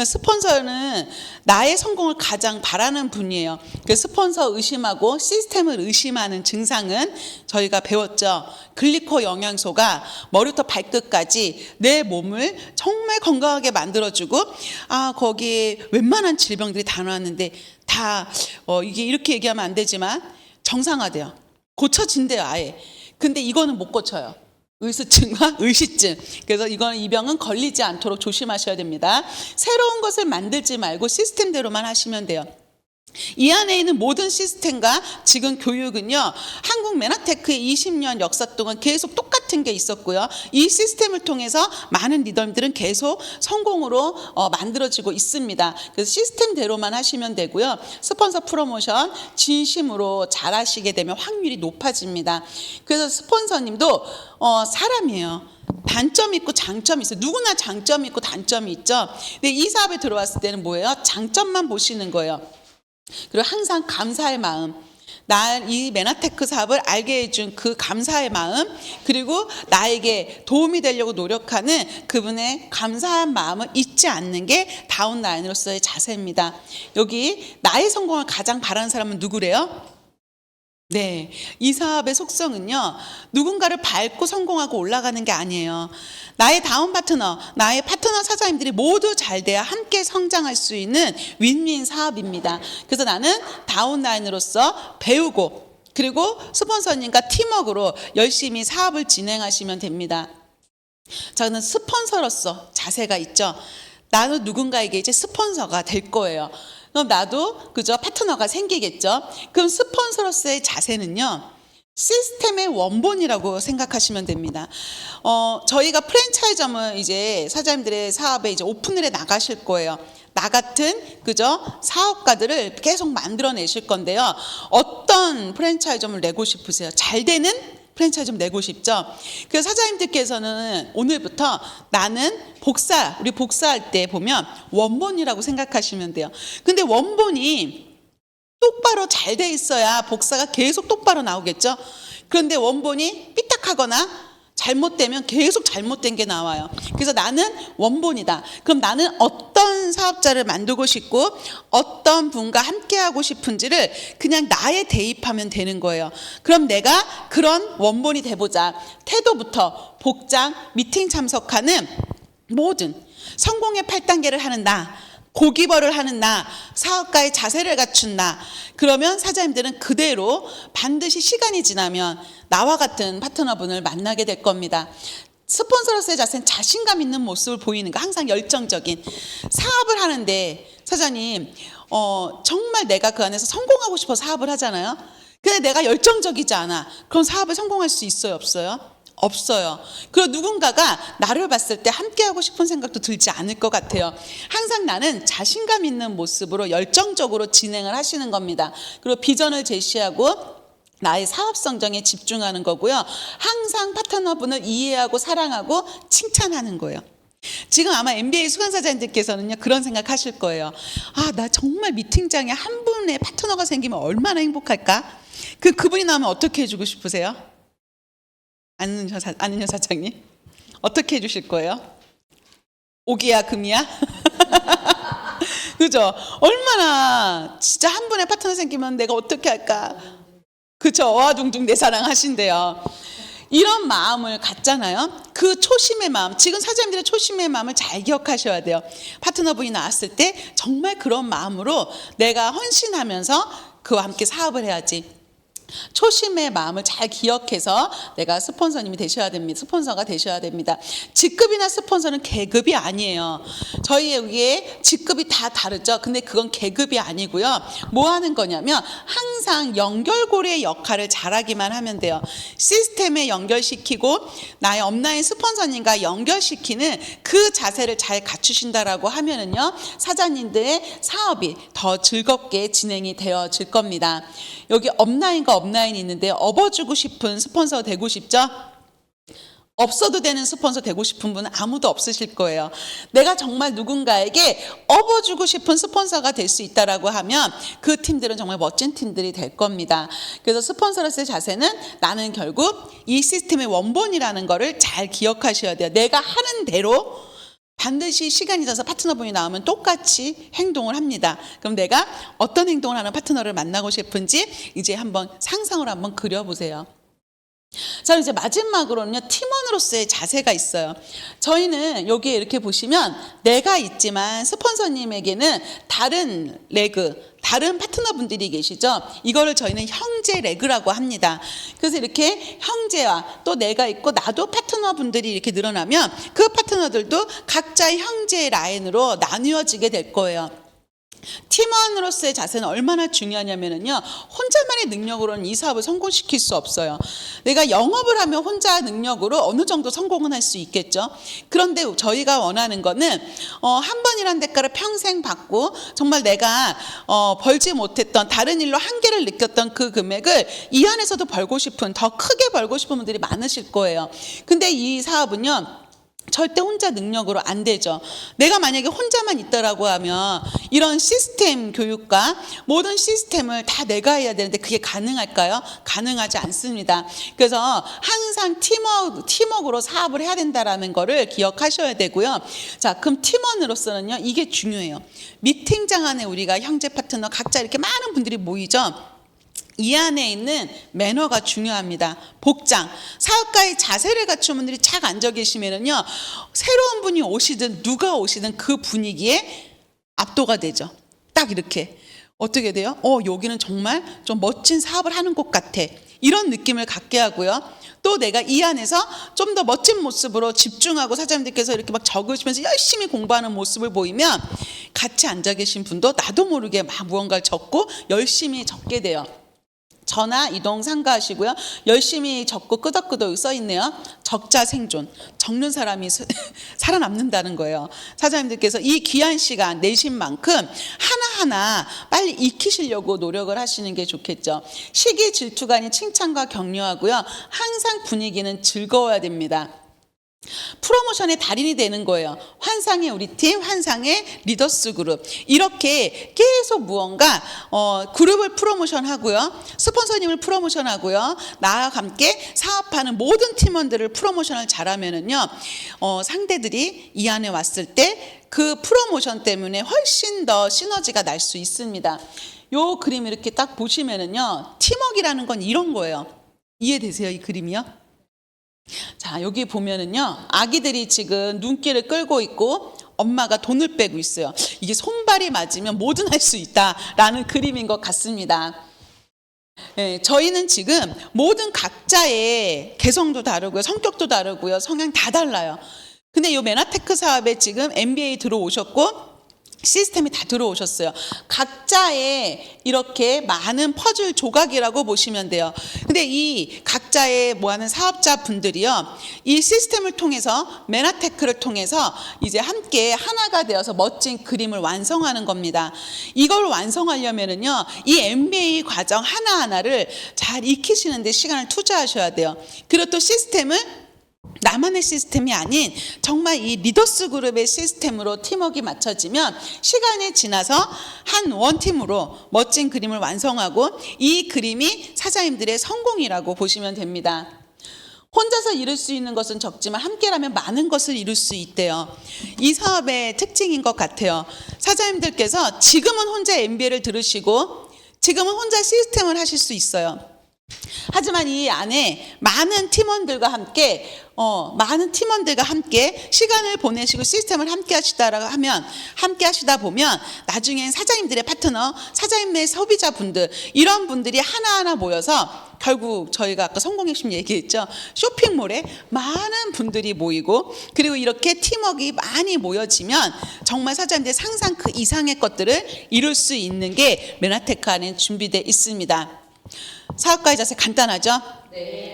Speaker 1: 스폰서는 나의 성공을 가장 바라는 분이에요. 그 스폰서 의심하고 시스템을 의심하는 증상은 저희가 배웠죠. 글리코 영양소가 머리부터 발끝까지 내 몸을 정말 건강하게 만들어주고, 거기에 웬만한 질병들이 다 나왔는데 다 이게 이렇게 얘기하면 안 되지만 정상화돼요. 고쳐진대요, 아예. 근데 이거는 못 고쳐요. 의습증과 의시증. 그래서 이 병은 걸리지 않도록 조심하셔야 됩니다. 새로운 것을 만들지 말고 시스템대로만 하시면 돼요. 이 안에 있는 모든 시스템과 지금 교육은요, 한국 메나테크의 20년 역사 동안 계속 똑같은 게 있었고요. 이 시스템을 통해서 많은 리더들은 계속 성공으로 만들어지고 있습니다. 그래서 시스템대로만 하시면 되고요. 스폰서 프로모션 진심으로 잘하시게 되면 확률이 높아집니다. 그래서 스폰서님도 사람이에요. 단점이 있고 장점이 있어요. 누구나 장점이 있고 단점이 있죠. 근데 이 사업에 들어왔을 때는 뭐예요? 장점만 보시는 거예요. 그리고 항상 감사의 마음, 이 메나테크 사업을 알게 해준 그 감사의 마음, 그리고 나에게 도움이 되려고 노력하는 그분의 감사한 마음을 잊지 않는 게 다운라인으로서의 자세입니다. 여기 나의 성공을 가장 바라는 사람은 누구래요? 네, 이 사업의 속성은요, 누군가를 밟고 성공하고 올라가는 게 아니에요. 나의 다운 파트너, 나의 파트너 사장님들이 모두 잘 돼야 함께 성장할 수 있는 윈윈 사업입니다. 그래서 나는 다운라인으로서 배우고, 그리고 스폰서님과 팀워크로 열심히 사업을 진행하시면 됩니다. 저는 스폰서로서 자세가 있죠. 나도 누군가에게 이제 스폰서가 될 거예요. 그럼 나도 그죠? 파트너가 생기겠죠. 그럼 스폰서로서의 자세는요, 시스템의 원본이라고 생각하시면 됩니다. 저희가 프랜차이즈점을 이제 사장님들의 사업에 이제 오픈을 해 나가실 거예요. 나 같은 그죠? 사업가들을 계속 만들어내실 건데요. 어떤 프랜차이즈점을 내고 싶으세요? 잘 되는 프랜차이즈점 내고 싶죠? 그래서 사장님들께서는 오늘부터 나는 우리 복사할 때 보면 원본이라고 생각하시면 돼요. 근데 원본이 똑바로 잘 돼 있어야 복사가 계속 똑바로 나오겠죠? 그런데 원본이 삐딱하거나 잘못되면 계속 잘못된 게 나와요. 그래서 나는 원본이다. 그럼 나는 어떤 사업자를 만들고 싶고 어떤 분과 함께하고 싶은지를 그냥 나에 대입하면 되는 거예요. 그럼 내가 그런 원본이 돼보자. 태도부터 복장, 미팅 참석하는 모든 성공의 8단계를 하는 나, 고기버를 하는 나, 사업가의 자세를 갖춘 나, 그러면 사장님들은 그대로 반드시 시간이 지나면 나와 같은 파트너분을 만나게 될 겁니다. 스폰서로서의 자세는 자신감 있는 모습을 보이는 거, 항상 열정적인. 사업을 하는데 사장님 정말 내가 그 안에서 성공하고 싶어 사업을 하잖아요. 근데 내가 열정적이지 않아. 그럼 사업에 성공할 수 있어요, 없어요? 없어요. 그리고 누군가가 나를 봤을 때 함께하고 싶은 생각도 들지 않을 것 같아요. 항상 나는 자신감 있는 모습으로 열정적으로 진행을 하시는 겁니다. 그리고 비전을 제시하고 나의 사업 성장에 집중하는 거고요. 항상 파트너분을 이해하고 사랑하고 칭찬하는 거예요. 지금 아마 MBA 수강사장님들께서는요, 그런 생각 하실 거예요. 아, 나 정말 미팅장에 한 분의 파트너가 생기면 얼마나 행복할까? 그분이 나오면 어떻게 해주고 싶으세요? 아는 사장님? 어떻게 해주실 거예요? 오기야 금이야? 그죠? 얼마나 진짜 한 분의 파트너 생기면 내가 어떻게 할까? 그죠? 어와둥둥 내 사랑 하신대요. 이런 마음을 갖잖아요. 그 초심의 마음, 지금 사장님들의 초심의 마음을 잘 기억하셔야 돼요. 파트너분이 나왔을 때 정말 그런 마음으로 내가 헌신하면서 그와 함께 사업을 해야지. 초심의 마음을 잘 기억해서 내가 스폰서님이 되셔야 됩니다. 스폰서가 되셔야 됩니다. 직급이나 스폰서는 계급이 아니에요. 저희 여기에 직급이 다 다르죠. 근데 그건 계급이 아니고요. 뭐 하는 거냐면 항상 연결고리의 역할을 잘하기만 하면 돼요. 시스템에 연결시키고 나의 업라인 스폰서님과 연결시키는 그 자세를 잘 갖추신다라고 하면은요, 사장님들의 사업이 더 즐겁게 진행이 되어질 겁니다. 여기 업라인과 업라인이 있는데 업어주고 싶은 스폰서 되고 싶죠? 없어도 되는 스폰서 되고 싶은 분은 아무도 없으실 거예요. 내가 정말 누군가에게 업어주고 싶은 스폰서가 될 수 있다라고 하면 그 팀들은 정말 멋진 팀들이 될 겁니다. 그래서 스폰서로서의 자세는 나는 결국 이 시스템의 원본이라는 거를 잘 기억하셔야 돼요. 내가 하는 대로 반드시 시간이 져서 파트너분이 나오면 똑같이 행동을 합니다. 그럼 내가 어떤 행동을 하는 파트너를 만나고 싶은지 이제 한번 상상을 한번 그려보세요. 자, 이제 마지막으로는요, 팀원으로서의 자세가 있어요. 저희는 여기에 이렇게 보시면 내가 있지만 스폰서님에게는 다른 레그, 다른 파트너분들이 계시죠. 이거를 저희는 형제 레그라고 합니다. 그래서 이렇게 형제와 또 내가 있고 나도 파트너분들이 이렇게 늘어나면 그 파트너들도 각자의 형제 라인으로 나뉘어지게 될 거예요. 팀원으로서의 자세는 얼마나 중요하냐면요, 혼자만의 능력으로는 이 사업을 성공시킬 수 없어요. 내가 영업을 하면 혼자 능력으로 어느 정도 성공은 할 수 있겠죠. 그런데 저희가 원하는 거는 한 번이란 대가를 평생 받고 정말 내가 벌지 못했던 다른 일로 한계를 느꼈던 그 금액을 이 안에서도 벌고 싶은, 더 크게 벌고 싶은 분들이 많으실 거예요. 근데 이 사업은요, 절대 혼자 능력으로 안 되죠. 내가 만약에 혼자만 있다라고 하면 이런 시스템 교육과 모든 시스템을 다 내가 해야 되는데 그게 가능할까요? 가능하지 않습니다. 그래서 항상 팀워크로 사업을 해야 된다라는 거를 기억하셔야 되고요. 자, 그럼 팀원으로서는요, 이게 중요해요. 미팅장 안에 우리가 형제 파트너 각자 이렇게 많은 분들이 모이죠. 이 안에 있는 매너가 중요합니다. 복장, 사업가의 자세를 갖춘 분들이 착 앉아 계시면은요, 새로운 분이 오시든 누가 오시든 그 분위기에 압도가 되죠. 딱 이렇게 어떻게 돼요? 여기는 정말 좀 멋진 사업을 하는 곳 같아. 이런 느낌을 갖게 하고요. 또 내가 이 안에서 좀 더 멋진 모습으로 집중하고 사장님들께서 이렇게 막 적으시면서 열심히 공부하는 모습을 보이면 같이 앉아 계신 분도 나도 모르게 막 무언가를 적고 열심히 적게 돼요. 전화 이동 삼가하시고요. 열심히 적고 끄덕끄덕 써 있네요. 적자 생존. 적는 사람이 살아남는다는 거예요. 사장님들께서 이 귀한 시간 내신 만큼 하나하나 빨리 익히시려고 노력을 하시는 게 좋겠죠. 시기 질투가 아닌 칭찬과 격려하고요. 항상 분위기는 즐거워야 됩니다. 프로모션의 달인이 되는 거예요. 환상의 우리 팀, 환상의 리더스 그룹. 이렇게 계속 무언가 그룹을 프로모션하고요. 스폰서님을 프로모션하고요. 나와 함께 사업하는 모든 팀원들을 프로모션을 잘하면은요. 상대들이 이 안에 왔을 때 그 프로모션 때문에 훨씬 더 시너지가 날 수 있습니다. 요 그림 이렇게 딱 보시면은요. 팀워크라는 건 이런 거예요. 이해되세요? 이 그림이요? 자, 여기 보면은요, 아기들이 지금 눈길을 끌고 있고 엄마가 돈을 빼고 있어요. 이게 손발이 맞으면 뭐든 할 수 있다라는 그림인 것 같습니다. 네, 저희는 지금 모든 각자의 개성도 다르고요, 성격도 다르고요, 성향 다 달라요. 근데 이 메나테크 사업에 지금 MBA 들어오셨고 시스템이 다 들어오셨어요. 각자의 이렇게 많은 퍼즐 조각이라고 보시면 돼요. 근데 이 각자의 뭐하는 사업자 분들이요, 이 시스템을 통해서 메나테크를 통해서 이제 함께 하나가 되어서 멋진 그림을 완성하는 겁니다. 이걸 완성하려면은요, 이 MBA 과정 하나하나를 잘 익히시는데 시간을 투자하셔야 돼요. 그리고 또 시스템을 나만의 시스템이 아닌 정말 이 리더스 그룹의 시스템으로 팀워크가 맞춰지면 시간이 지나서 한 원팀으로 멋진 그림을 완성하고 이 그림이 사장님들의 성공이라고 보시면 됩니다. 혼자서 이룰 수 있는 것은 적지만 함께라면 많은 것을 이룰 수 있대요. 이 사업의 특징인 것 같아요. 사장님들께서 지금은 혼자 MBA를 들으시고 지금은 혼자 시스템을 하실 수 있어요. 하지만 이 안에 많은 팀원들과 함께 시간을 보내시고 시스템을 함께 하시다 보면 나중엔 사장님들의 파트너, 사장님의 소비자분들, 이런 분들이 하나하나 모여서 결국 저희가 아까 성공의 핵심 얘기했죠. 쇼핑몰에 많은 분들이 모이고, 그리고 이렇게 팀워크가 많이 모여지면 정말 사장님들의 상상 그 이상의 것들을 이룰 수 있는 게 메나테크 안에 준비되어 있습니다. 사업가의 자세 간단하죠?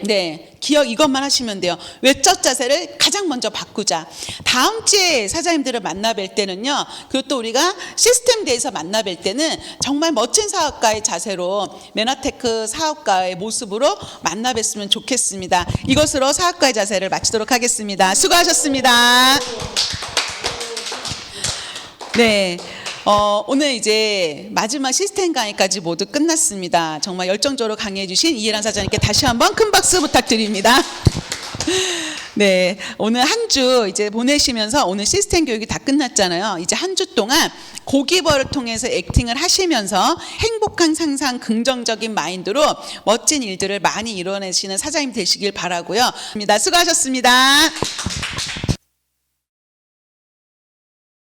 Speaker 1: 네. 기억 이것만 하시면 돼요. 외적 자세를 가장 먼저 바꾸자. 다음 주에 사장님들을 만나뵐 때는요, 그리고 또 우리가 시스템 대에서 만나뵐 때는 정말 멋진 사업가의 자세로 메나테크 사업가의 모습으로 만나뵀으면 좋겠습니다. 이것으로 사업가의 자세를 마치도록 하겠습니다. 수고하셨습니다. 네. 오늘 이제 마지막 시스템 강의까지 모두 끝났습니다. 정말 열정적으로 강의해 주신 이혜란 사장님께 다시 한번 큰 박수 부탁드립니다. 네, 오늘 한 주 이제 보내시면서 오늘 시스템 교육이 다 끝났잖아요. 이제 한 주 동안 고기버를 통해서 액팅을 하시면서 행복한 상상, 긍정적인 마인드로 멋진 일들을 많이 이뤄내시는 사장님 되시길 바라고요. 수고하셨습니다.